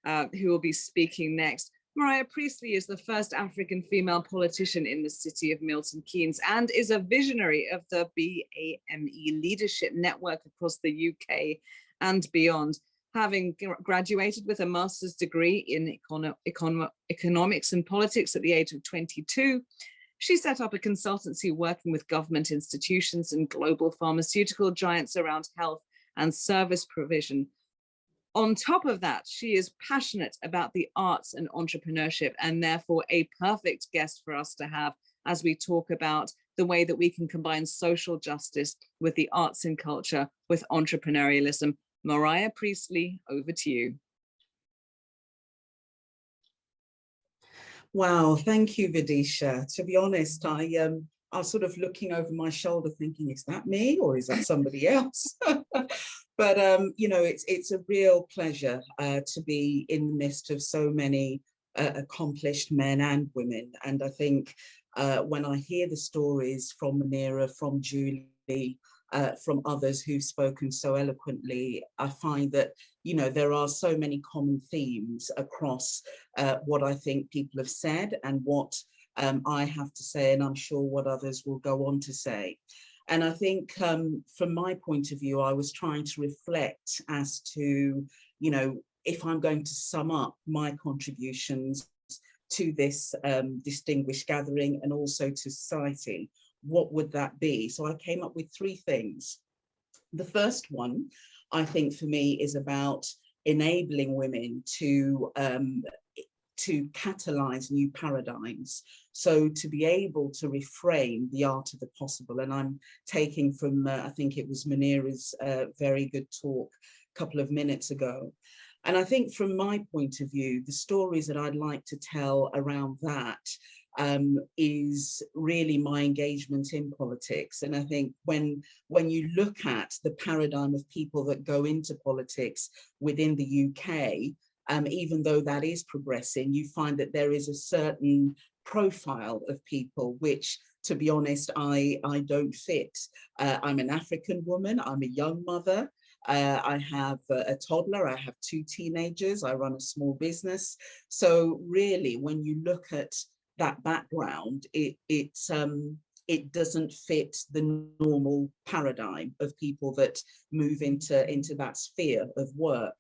who will be speaking next. Mariah Priestley is the first African female politician in the city of Milton Keynes and is a visionary of the BAME leadership network across the UK and beyond. Having graduated with a master's degree in economics and politics at the age of 22, she set up a consultancy working with government institutions and global pharmaceutical giants around health and service provision. On top of that, she is passionate about the arts and entrepreneurship, and therefore a perfect guest for us to have as we talk about the way that we can combine social justice with the arts and culture, with entrepreneurialism. Mariah Priestley, over to you. Wow, thank you, Vidisha. To be honest, I was sort of looking over my shoulder thinking, is that me or is that somebody else? But, you know, it's a real pleasure to be in the midst of so many accomplished men and women. And I think when I hear the stories from Manira, from Julie, from others who've spoken so eloquently, I find that, you know, there are so many common themes across what I think people have said and what I have to say, and I'm sure what others will go on to say. And I think from my point of view, I was trying to reflect as to, you know, if I'm going to sum up my contributions to this distinguished gathering and also to society, what would that be? So I came up with three things. The first one, I think for me, is about enabling women to catalyze new paradigms. So to be able to reframe the art of the possible. And I'm taking from, I think it was Manira's very good talk a couple of minutes ago. And I think from my point of view, the stories that I'd like to tell around that is really my engagement in politics. And I think when you look at the paradigm of people that go into politics within the UK, even though that is progressing, you find that there is a certain profile of people which, to be honest, I don't fit. I'm an African woman, I'm a young mother, I have a toddler, I have 2 teenagers, I run a small business. So really, when you look at that background, it doesn't fit the normal paradigm of people that move into that sphere of work.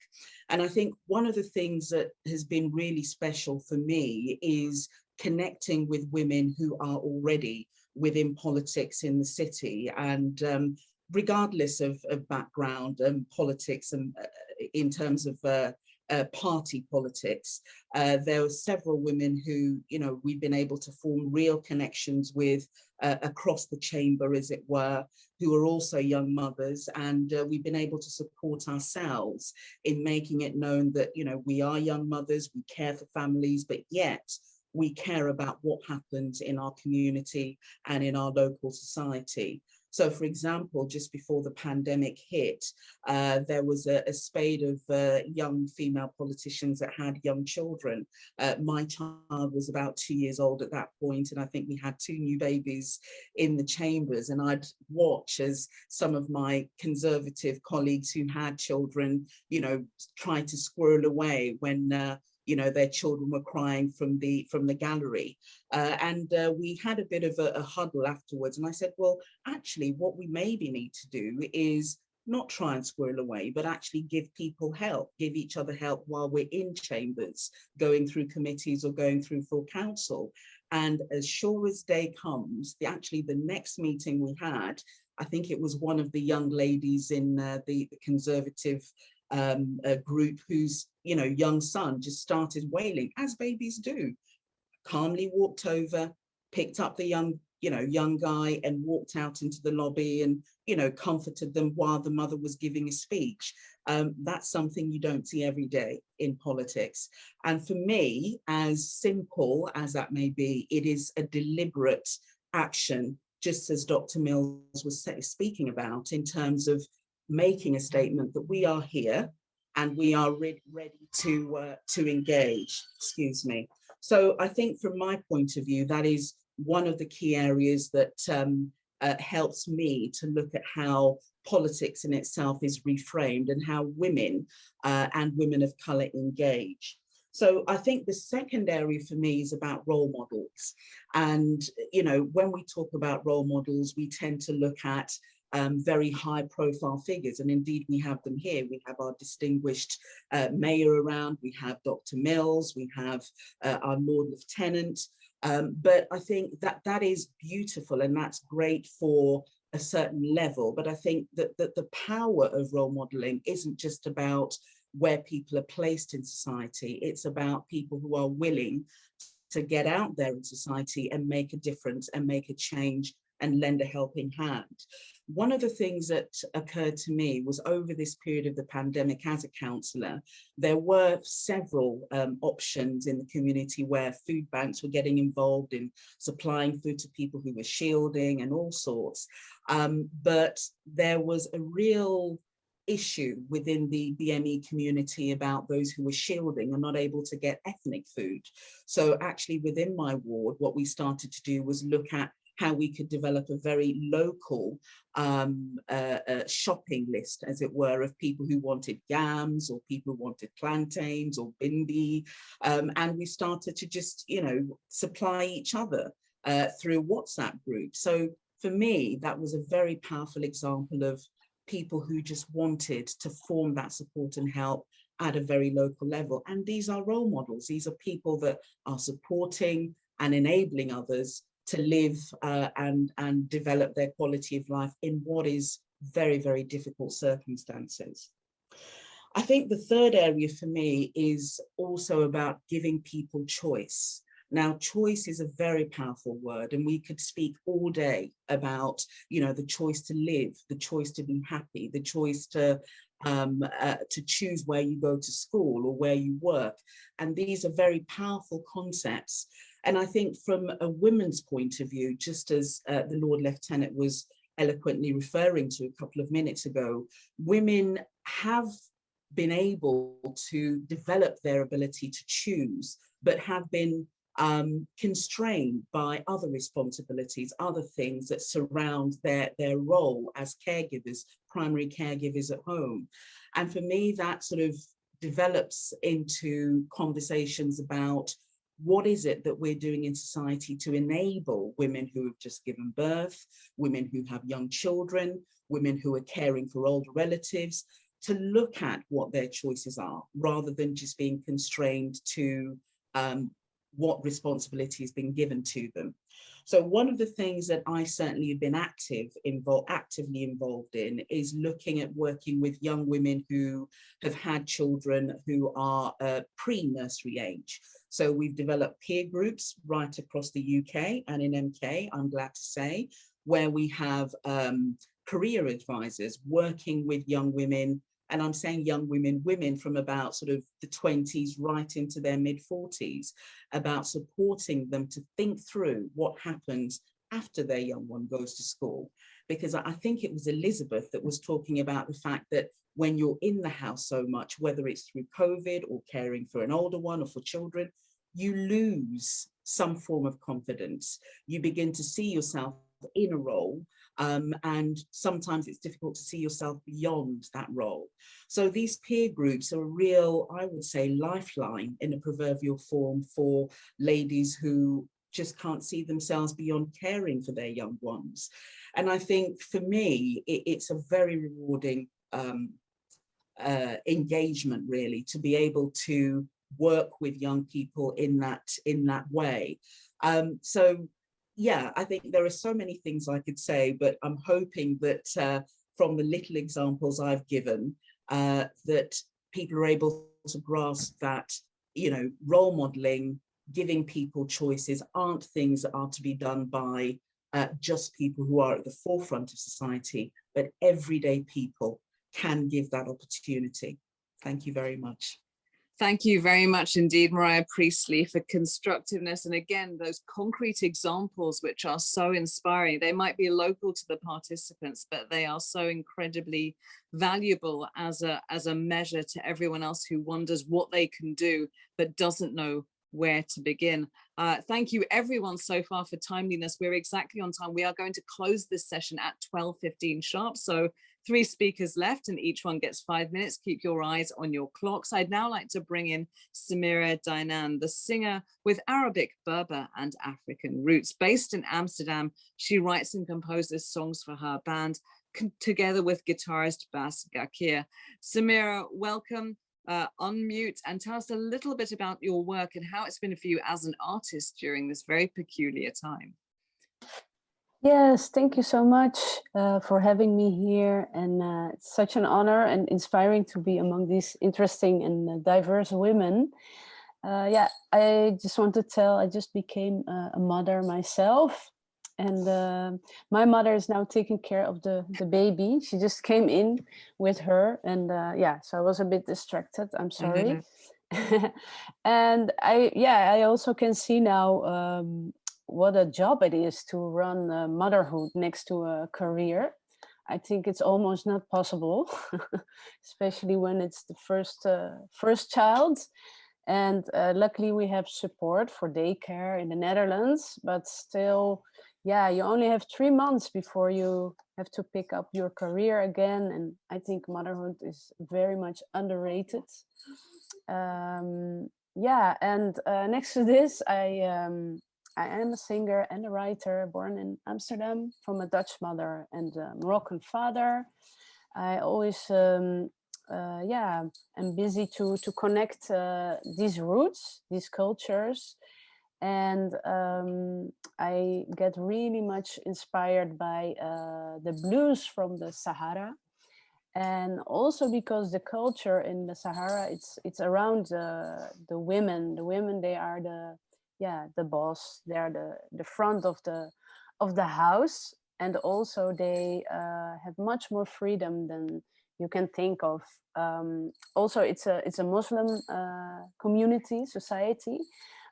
And I think one of the things that has been really special for me is connecting with women who are already within politics in the city, and regardless of background and politics, and in terms of party politics, there were several women who, you know, we've been able to form real connections with across the chamber, as it were, who are also young mothers, and we've been able to support ourselves in making it known that, you know, we are young mothers, we care for families, but yet we care about what happens in our community and in our local society. So, for example, just before the pandemic hit, there was a spate of young female politicians that had young children. My child was about 2 years old at that point, and I think we had 2 new babies in the chambers. And I'd watch as some of my conservative colleagues who had children, you know, tried to squirrel away when you know, their children were crying from the gallery. And we had a bit of a huddle afterwards. And I said, well, actually, what we maybe need to do is not try and squirrel away, but actually give people help, give each other help while we're in chambers, going through committees or going through full council. And as sure as day comes, actually the next meeting we had, I think it was one of the young ladies in the conservative group whose, you know, young son just started wailing, as babies do, calmly walked over, picked up the young guy and walked out into the lobby and, you know, comforted them while the mother was giving a speech. That's something you don't see every day in politics. And for me, as simple as that may be, it is a deliberate action, just as Dr. Mills was speaking about, in terms of making a statement that we are here and we are ready to engage, excuse me. So I think from my point of view, that is one of the key areas that helps me to look at how politics in itself is reframed and how women and women of colour engage. So I think the second area for me is about role models. And, you know, when we talk about role models, we tend to look at very high profile figures. And indeed, we have them here. We have our distinguished mayor around, we have Dr. Mills, we have our Lord Lieutenant. But I think that is beautiful and that's great for a certain level. But I think that the power of role modeling isn't just about where people are placed in society. It's about people who are willing to get out there in society and make a difference and make a change and lend a helping hand. One of the things that occurred to me was over this period of the pandemic as a counsellor, there were several options in the community where food banks were getting involved in supplying food to people who were shielding and all sorts. But there was a real issue within the BME community about those who were shielding and not able to get ethnic food. So actually within my ward, what we started to do was look at how we could develop a very local shopping list, as it were, of people who wanted yams or people who wanted plantains or bindi. And we started to just, you know, supply each other through a WhatsApp group. So for me, that was a very powerful example of people who just wanted to form that support and help at a very local level. And these are role models. These are people that are supporting and enabling others to live and develop their quality of life in what is very, very difficult circumstances. I think the third area for me is also about giving people choice. Now, choice is a very powerful word, and we could speak all day about, you know, the choice to live, the choice to be happy, the choice to choose where you go to school or where you work. And these are very powerful concepts. And I think from a women's point of view, just as the Lord Lieutenant was eloquently referring to a couple of minutes ago, women have been able to develop their ability to choose, but have been constrained by other responsibilities, other things that surround their role as caregivers, primary caregivers at home. And for me, that sort of develops into conversations about what is it that we're doing in society to enable women who have just given birth, women who have young children, women who are caring for older relatives, to look at what their choices are, rather than just being constrained to what responsibility has been given to them. So one of the things that I certainly have been actively involved in is looking at working with young women who have had children who are pre-nursery age. So we've developed peer groups right across the UK and in MK, I'm glad to say, where we have career advisors working with young women. And I'm saying young women, women from about sort of the 20s right into their mid-40s, about supporting them to think through what happens after their young one goes to school. Because I think it was Elizabeth that was talking about the fact that when you're in the house so much, whether it's through COVID or caring for an older one or for children, you lose some form of confidence. You begin to see yourself in a role, and sometimes it's difficult to see yourself beyond that role. So these peer groups are a real, I would say, lifeline in a proverbial form for ladies who just can't see themselves beyond caring for their young ones. And I think for me, it's a very rewarding engagement, really, to be able to work with young people in that way. So yeah, I think there are so many things I could say, but I'm hoping that from the little examples I've given, that people are able to grasp that, you know, role modeling, giving people choices aren't things that are to be done by just people who are at the forefront of society, but everyday people can give that opportunity. Thank you very much. Thank you very much indeed, Mariah Priestley, for constructiveness. And again, those concrete examples, which are so inspiring. They might be local to the participants, but they are so incredibly valuable as a measure to everyone else who wonders what they can do, but doesn't know where to begin. Thank you everyone so far for timeliness. We're exactly on time. We are going to close this session at 12:15 sharp. So 3 speakers left and each one gets 5 minutes. Keep your eyes on your clocks. I'd now like to bring in Samira Dynam, the singer with Arabic, Berber and African roots. Based in Amsterdam, she writes and composes songs for her band, together with guitarist Bas Gakir. Samira, welcome. Unmute and tell us a little bit about your work and how it's been for you as an artist during this very peculiar time. Yes, thank you so much for having me here, and it's such an honor and inspiring to be among these interesting and diverse women. Yeah, I just want to tell, I just became a mother myself, And my mother is now taking care of the baby. She just came in with her, and yeah, so I was a bit distracted. I'm sorry. And I also can see now what a job it is to run motherhood next to a career. I think it's almost not possible, especially when it's the first child. And luckily we have support for daycare in the Netherlands, but still, yeah, you only have 3 months before you have to pick up your career again. And I think motherhood is very much underrated. Yeah, and next to this, I am a singer and a writer, born in Amsterdam from a Dutch mother and a Moroccan father. I always yeah, I'm busy to connect these roots, these cultures. And I get really much inspired by the blues from the Sahara. And also because the culture in the Sahara, it's around the women. The women, they are the boss. They are the front of the house, and also they have much more freedom than you can think of. Also, it's a Muslim community, society,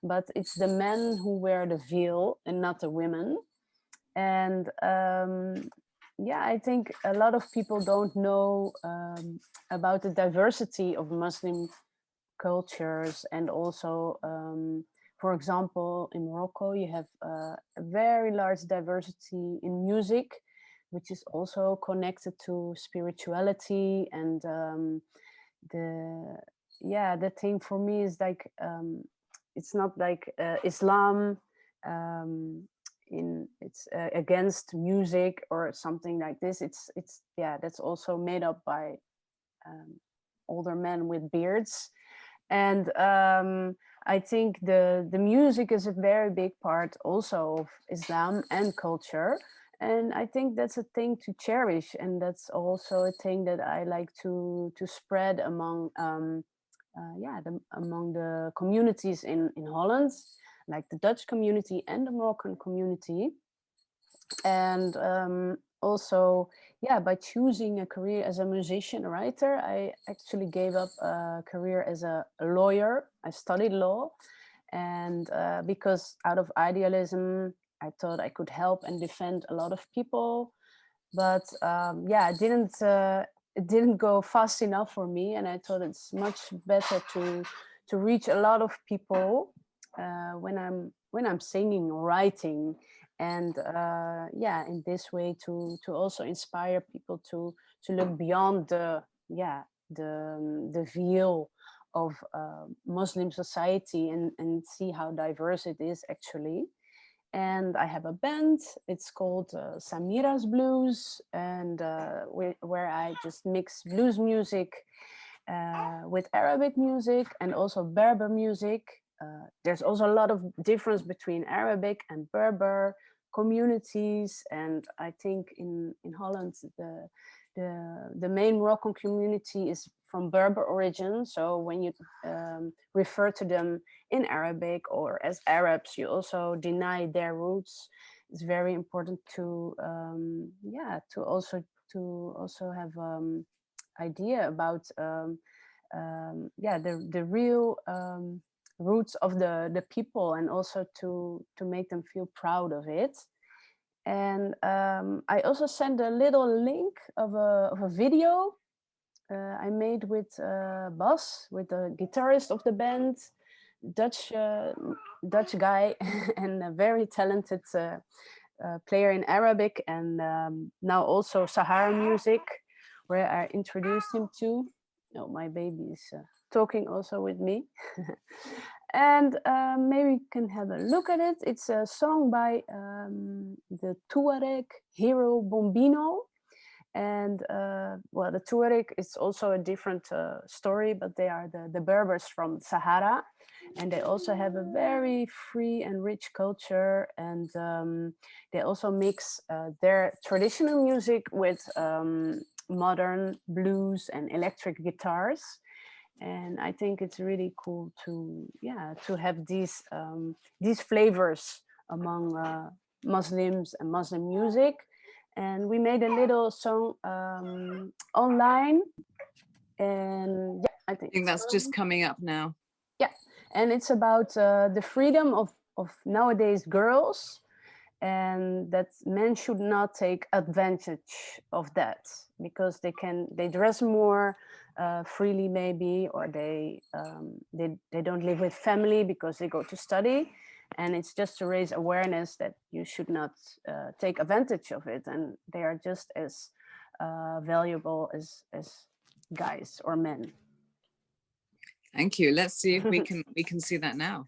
but it's the men who wear the veil and not the women. And yeah, I think a lot of people don't know about the diversity of Muslim cultures. And also, for example, in Morocco, you have a very large diversity in music, which is also connected to spirituality. And the thing for me is like, it's not like Islam, it's against music or something like this. It's that's also made up by older men with beards. And I think the music is a very big part also of Islam and culture. And I think that's a thing to cherish, and that's also a thing that I like to spread among among the communities in Holland, like the Dutch community and the Moroccan community. And also, yeah, by choosing a career as a musician, writer, I actually gave up a career as a lawyer. I studied law, and because out of idealism, I thought I could help and defend a lot of people. But yeah, it didn't go fast enough for me, and I thought it's much better to reach a lot of people when I'm singing or writing. And yeah, in this way to also inspire people to look beyond the veil of Muslim society and see how diverse it is actually. And I have a band. It's called Samira's Blues, and where I just mix blues music with Arabic music and also Berber music. There's also a lot of difference between Arabic and Berber communities, and I think in Holland the main Moroccan community is from Berber origin. So when you refer to them in Arabic or as Arabs, you also deny their roots. It's very important to to also have idea about the real roots of the people, and also to make them feel proud of it. And I also sent a little link of a video I made with Bas, with the guitarist of the band, Dutch guy, and a very talented player in Arabic, and now also Sahara music, where I introduced him to. Oh, my baby is talking also with me. And maybe you can have a look at it. It's a song by the Tuareg hero Bombino. And well, the Tuareg is also a different story, but they are the Berbers from Sahara, and they also have a very free and rich culture. And they also mix their traditional music with modern blues and electric guitars. And I think it's really cool to have these flavors among Muslims and Muslim music. And we made a little song online. And yeah, I think that's just coming up now. Yeah, and it's about the freedom of nowadays girls, and that men should not take advantage of that, because they dress more freely maybe, or they don't live with family because they go to study. And it's just to raise awareness that you should not take advantage of it, and they are just as valuable as guys or men. Thank you. Let's see if we can see that now.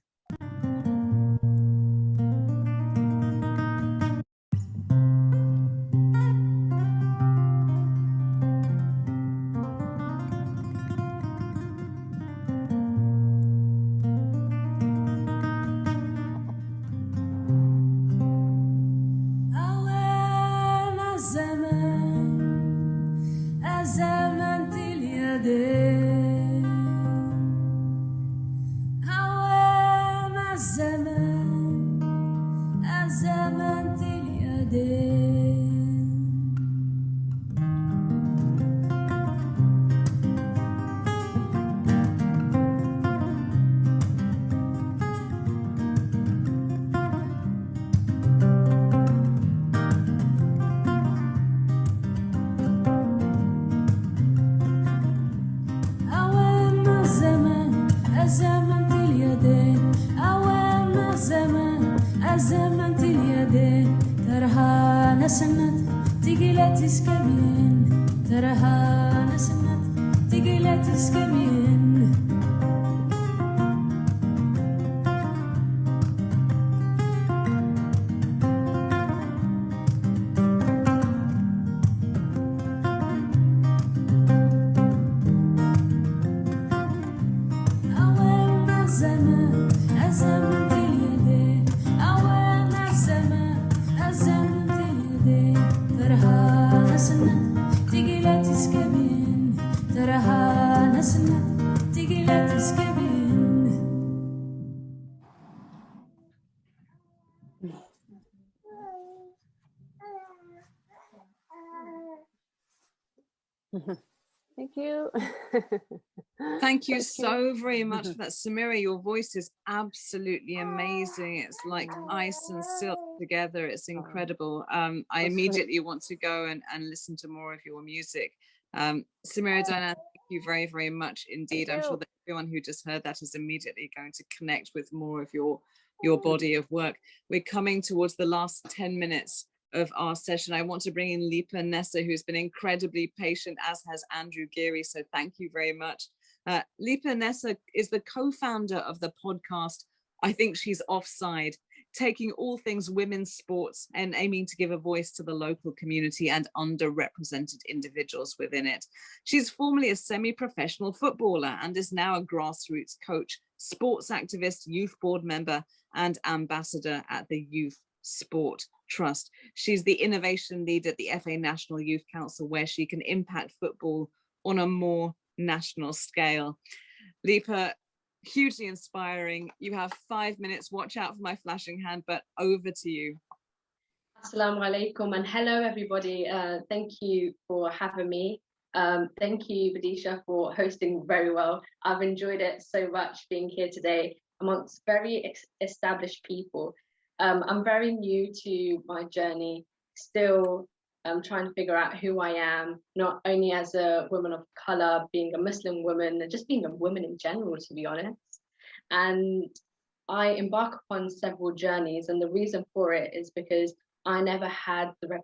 Thank you. Thank you so very much for that, Samira. Your voice is absolutely amazing. It's like ice and silk together. It's incredible. I immediately want to go and listen to more of your music. Samira Dynam, thank you very, very much indeed. I'm sure that everyone who just heard that is immediately going to connect with more of your body of work. We're coming towards the last 10 minutes of our session. I want to bring in Lipa Nessa, who's been incredibly patient, as has Andrew Geary. So thank you very much. Lipa Nessa is the co-founder of the podcast, I Think She's Offside, taking all things women's sports and aiming to give a voice to the local community and underrepresented individuals within it. She's formerly a semi-professional footballer and is now a grassroots coach, sports activist, youth board member, and ambassador at the Youth Sport Trust. She's the innovation lead at the FA National Youth Council, where she can impact football on a more national scale. Lipa, hugely inspiring. You have 5 minutes. Watch out for my flashing hand, but over to you. Assalamu alaikum and hello everybody. Thank you for having me. Thank you, Vidisha, for hosting very well. I've enjoyed it so much being here today amongst very established people. I'm very new to my journey, still trying to figure out who I am, not only as a woman of color, being a Muslim woman, and just being a woman in general, to be honest. And I embark upon several journeys, and the reason for it is because I never had the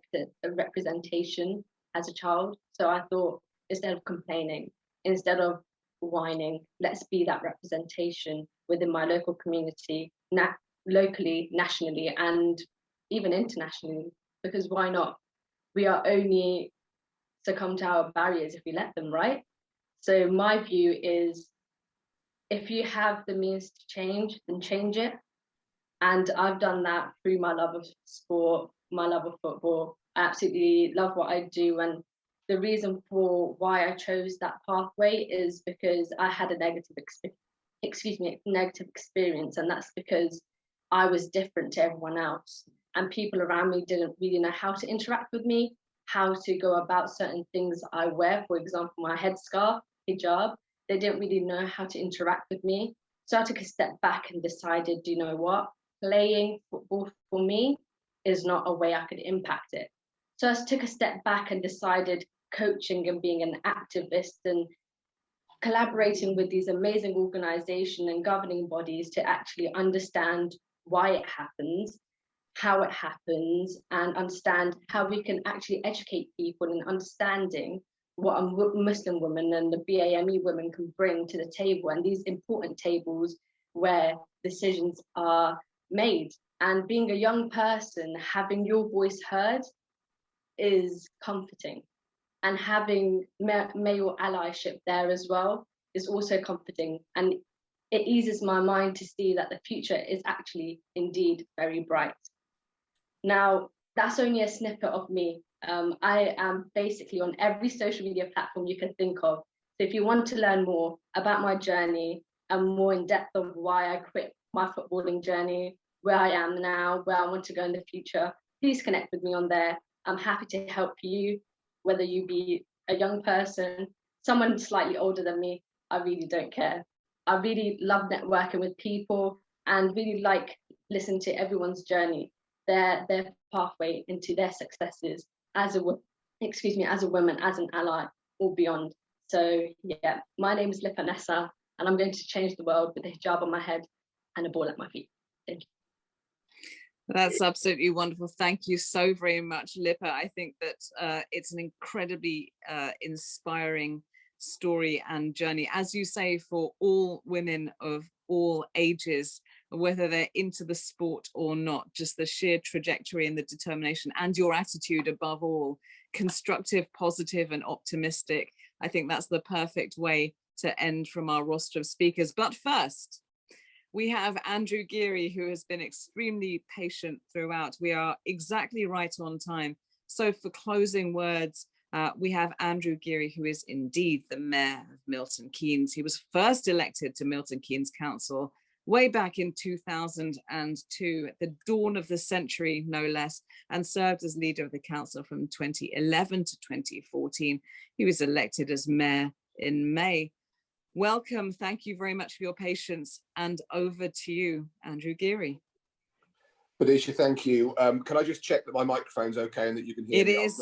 representation as a child. So I thought, instead of complaining, instead of whining, let's be that representation within my local community, locally, nationally, and even internationally, because why not? We are only succumb to our barriers if we let them, right? So my view is, if you have the means to change, then change it. And I've done that through my love of sport, my love of football. I absolutely love what I do. And the reason for why I chose that pathway is because I had a negative experience. And that's because I was different to everyone else. and people around me didn't really know how to interact with me, how to go about certain things I wear, for example, my headscarf, hijab. They didn't really know how to interact with me. So I took a step back and decided, you know what, playing football for me is not a way I could impact it. So I took a step back and decided coaching and being an activist and collaborating with these amazing organizations and governing bodies to actually understand why it happens, how it happens, and understand how we can actually educate people in understanding what a Muslim woman and the BAME women can bring to the table, and these important tables where decisions are made. And being a young person, having your voice heard is comforting. And having male allyship there as well is also comforting. And it eases my mind to see that the future is actually indeed very bright. Now, that's only a snippet of me. I am basically on every social media platform you can think of. So if you want to learn more about my journey and more in depth of why I quit my footballing journey, where I am now, where I want to go in the future, please connect with me on there. I'm happy to help you, whether you be a young person, someone slightly older than me, I really don't care. I really love networking with people and really like listening to everyone's journey, their pathway into their successes as a woman, as an ally, or beyond. So yeah, my name is Lipa Nessa, and I'm going to change the world with a hijab on my head and a ball at my feet. Thank you. That's absolutely wonderful. Thank you so very much, Lipa. I think that it's an incredibly inspiring story and journey, as you say, for all women of all ages, whether they're into the sport or not. Just the sheer trajectory and the determination, and your attitude above all, constructive, positive, and optimistic. I think that's the perfect way to end from our roster of speakers. But first, we have Andrew Geary, who has been extremely patient throughout. We are exactly right on time. So for closing words, we have Andrew Geary, who is indeed the mayor of Milton Keynes. He was first elected to Milton Keynes Council way back in 2002, at the dawn of the century, no less, and served as leader of the council from 2011 to 2014. He was elected as mayor in May. Welcome. Thank you very much for your patience. And over to you, Andrew Geary. Badisha, thank you. Can I just check that my microphone's okay and that you can hear me? It is.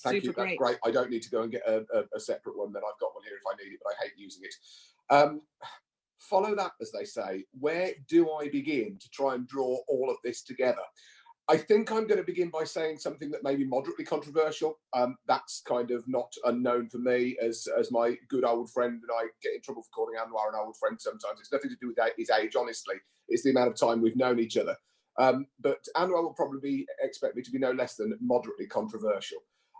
Thank you. That's great. I don't need to go and get a separate one. Then I've got one here if I need it, but I hate using it. Follow that, as they say. Where do I begin to try and draw all of this together? I think I'm going to begin by saying something that may be moderately controversial. That's kind of not unknown for me, as my good old friend, and I get in trouble for calling Anwar an old friend sometimes. It's nothing to do with his age, honestly. It's the amount of time we've known each other. But Anwar will probably expect me to be no less than moderately controversial.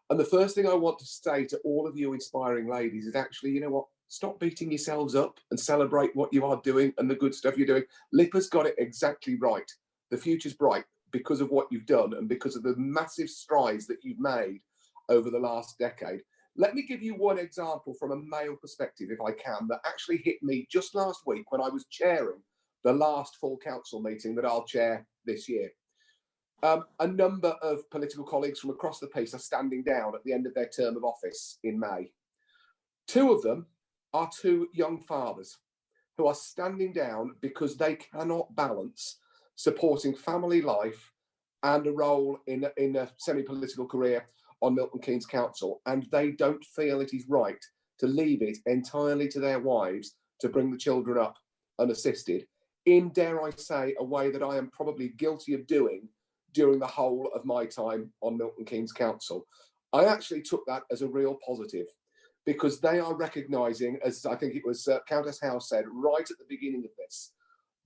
And the first thing I want to say to all of you inspiring ladies is actually, you know what? Stop beating yourselves up and celebrate what you are doing and the good stuff you're doing. Lipa's got it exactly right. The future's bright because of what you've done and because of the massive strides that you've made over the last decade. Let me give you one example from a male perspective, if I can, that actually hit me just last week when I was chairing the last full council meeting that I'll chair this year. A number of political colleagues from across the piece are standing down at the end of their term of office in May. Two of them are two young fathers who are standing down because they cannot balance supporting family life and a role in a semi-political career on Milton Keynes Council, and they don't feel it is right to leave it entirely to their wives to bring the children up unassisted in, dare I say, a way that I am probably guilty of doing during the whole of my time on Milton Keynes Council. I actually took that as a real positive, because they are recognising, as I think it was Countess House said right at the beginning of this,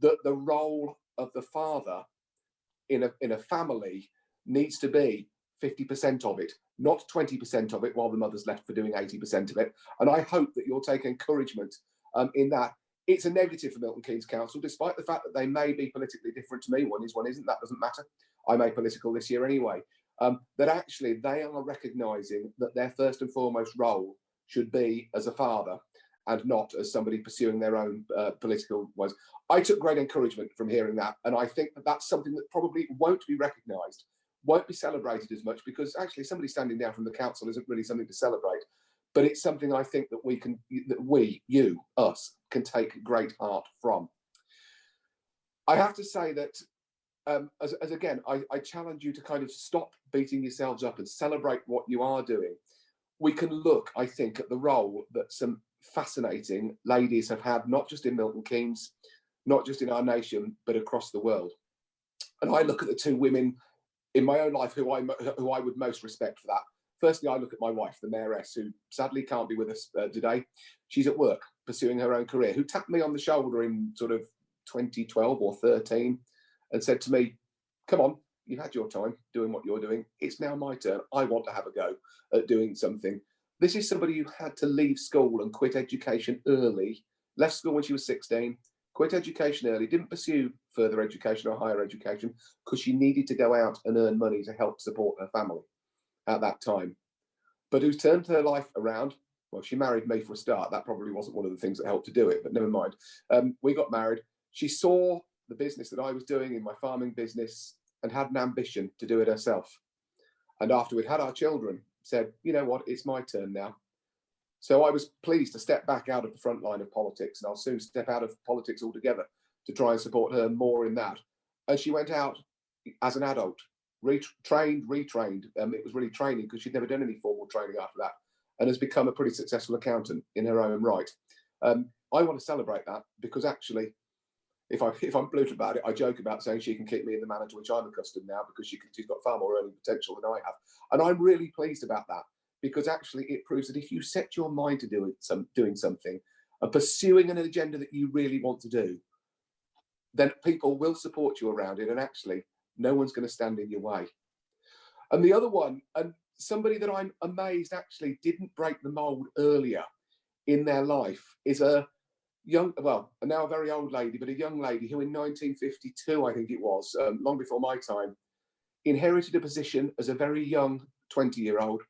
that the role of the father in a family needs to be 50% of it, not 20% of it, while the mother's left for doing 80% of it. And I hope that you'll take encouragement in that. It's a negative for Milton Keynes Council, despite the fact that they may be politically different to me. One is, one isn't. That doesn't matter. I'm apolitical this year anyway. That actually they are recognising that their first and foremost role should be as a father, and not as somebody pursuing their own political ways. I took great encouragement from hearing that, and I think that that's something that probably won't be recognised, won't be celebrated as much, because actually somebody standing down from the council isn't really something to celebrate, but it's something I think that we can, that we, you, us, can take great heart from. I have to say that as again, I challenge you to kind of stop beating yourselves up and celebrate what you are doing. We can look, I think, at the role that some fascinating ladies have had, not just in Milton Keynes, not just in our nation, but across the world. And I look at the two women in my own life who I would most respect for that. Firstly, I look at my wife, the Mayoress, who sadly can't be with us today. She's at work, pursuing her own career, who tapped me on the shoulder in sort of 2012 or 13 and said to me, come on, you've had your time doing what you're doing. It's now my turn. I want to have a go at doing something. This is somebody who had to leave school and quit education early, left school when she was 16, quit education early, didn't pursue further education or higher education because she needed to go out and earn money to help support her family at that time. But who's turned her life around? Well, she married me for a start. That probably wasn't one of the things that helped to do it, but never mind. We got married. She saw the business that I was doing in my farming business and had an ambition to do it herself. And after we'd had our children, said, you know what, it's my turn now. So I was pleased to step back out of the front line of politics, and I'll soon step out of politics altogether to try and support her more in that. And she went out as an adult, retrained. It was really training because she'd never done any formal training after that, and has become a pretty successful accountant in her own right. I want to celebrate that because actually, if I'm blunt about it, I joke about saying she can keep me in the manner to which I'm accustomed now because she's got far more earning potential than I have. And I'm really pleased about that because actually it proves that if you set your mind to doing something and pursuing an agenda that you really want to do, then people will support you around it, and actually no one's going to stand in your way. And the other one, and somebody that I'm amazed actually didn't break the mold earlier in their life, is a young, well, now a very old lady, but a young lady who in 1952, I think it was, long before my time, inherited a position as a very young 20-year-old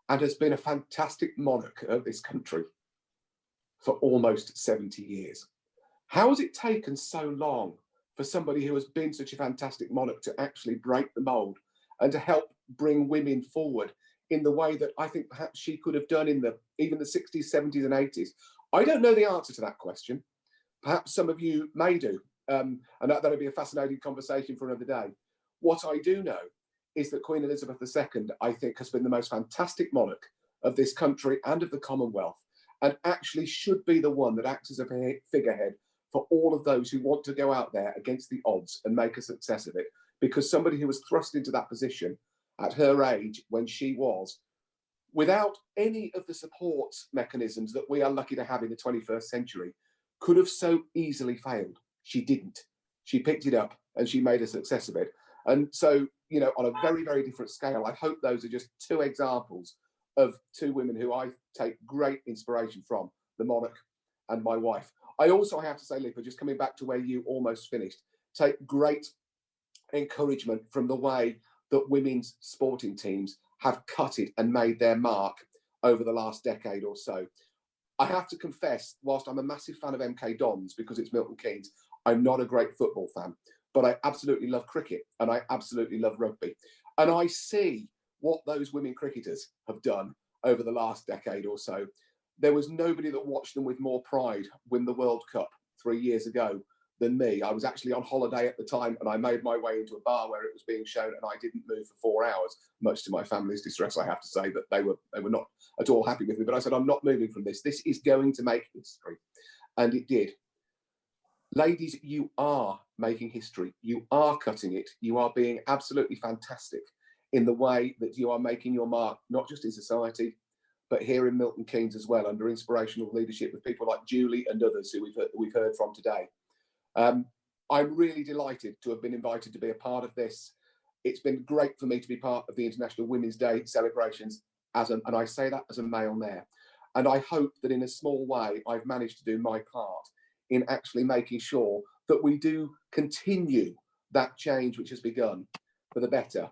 and has been a fantastic monarch of this country for almost 70 years. How has it taken so long for somebody who has been such a fantastic monarch to actually break the mold and to help bring women forward in the way that I think perhaps she could have done in even the 60s, 70s and 80s? I don't know the answer to that question. Perhaps some of you may do, and that'll be a fascinating conversation for another day. What I do know is that Queen Elizabeth II, I think, has been the most fantastic monarch of this country and of the Commonwealth, and actually should be the one that acts as a figurehead for all of those who want to go out there against the odds and make a success of it, because somebody who was thrust into that position at her age when she was, without any of the support mechanisms that we are lucky to have in the 21st century, could have so easily failed. She didn't. She picked it up and she made a success of it. And so, you know, on a very, very different scale, I hope those are just two examples of two women who I take great inspiration from, the monarch and my wife. I also have to say, Lipa, just coming back to where you almost finished, take great encouragement from the way that women's sporting teams have cut it and made their mark over the last decade or so. I have to confess, whilst I'm a massive fan of MK Dons because it's Milton Keynes, I'm not a great football fan, but I absolutely love cricket and I absolutely love rugby. And I see what those women cricketers have done over the last decade or so. There was nobody that watched them with more pride win the World Cup 3 years ago than me. I was actually on holiday at the time and I made my way into a bar where it was being shown and I didn't move for 4 hours, much to my family's distress, I have to say, that they were not at all happy with me. But I said, I'm not moving from this. This is going to make history. And it did. Ladies, you are making history. You are cutting it. You are being absolutely fantastic in the way that you are making your mark, not just in society, but here in Milton Keynes as well, under inspirational leadership with people like Geary and others who we've heard from today. I'm really delighted to have been invited to be a part of this. It's been great for me to be part of the International Women's Day celebrations, and I say that as a male mayor. And I hope that in a small way, I've managed to do my part in actually making sure that we do continue that change which has begun for the better.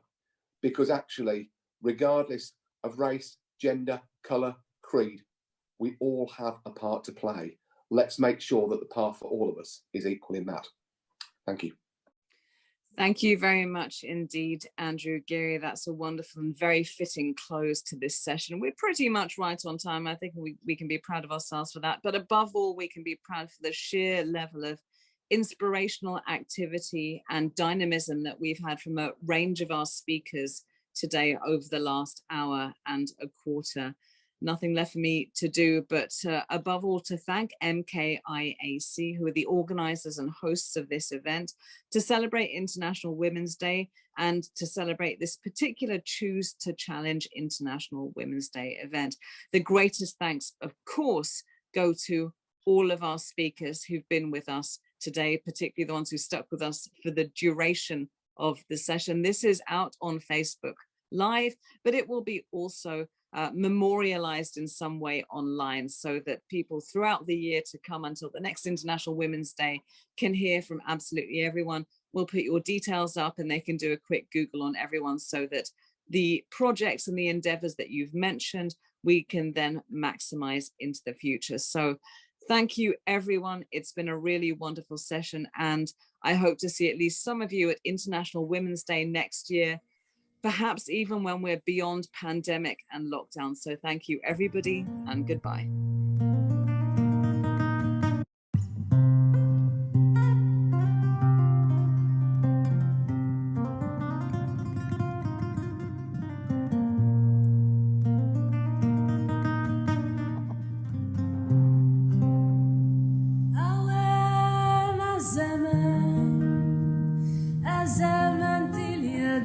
Because actually, regardless of race, gender, colour, creed, We all have a part to play. Let's make sure that the path for all of us is equal in that. Thank you. Thank you very much indeed, Andrew, Geary. That's a wonderful and very fitting close to this session. We're pretty much right on time. I think we can be proud of ourselves for that. But above all, we can be proud for the sheer level of inspirational activity and dynamism that we've had from a range of our speakers today over the last hour and a quarter. Nothing left for me to do but above all to thank MKIAC, who are the organizers and hosts of this event, to celebrate International Women's Day and to celebrate this particular Choose to Challenge International Women's Day event. The greatest thanks, of course, go to all of our speakers who've been with us today, particularly the ones who stuck with us for the duration of the session. This is out on Facebook Live, but it will be also memorialized in some way online so that people throughout the year to come until the next International Women's Day can hear from absolutely everyone. We'll put your details up and they can do a quick Google on everyone so that the projects and the endeavors that you've mentioned, we can then maximize into the future. So thank you, everyone. It's been a really wonderful session, and I hope to see at least some of you at International Women's Day next year, perhaps even when we're beyond pandemic and lockdown. So thank you, everybody, and goodbye. الزمن الزمن تليا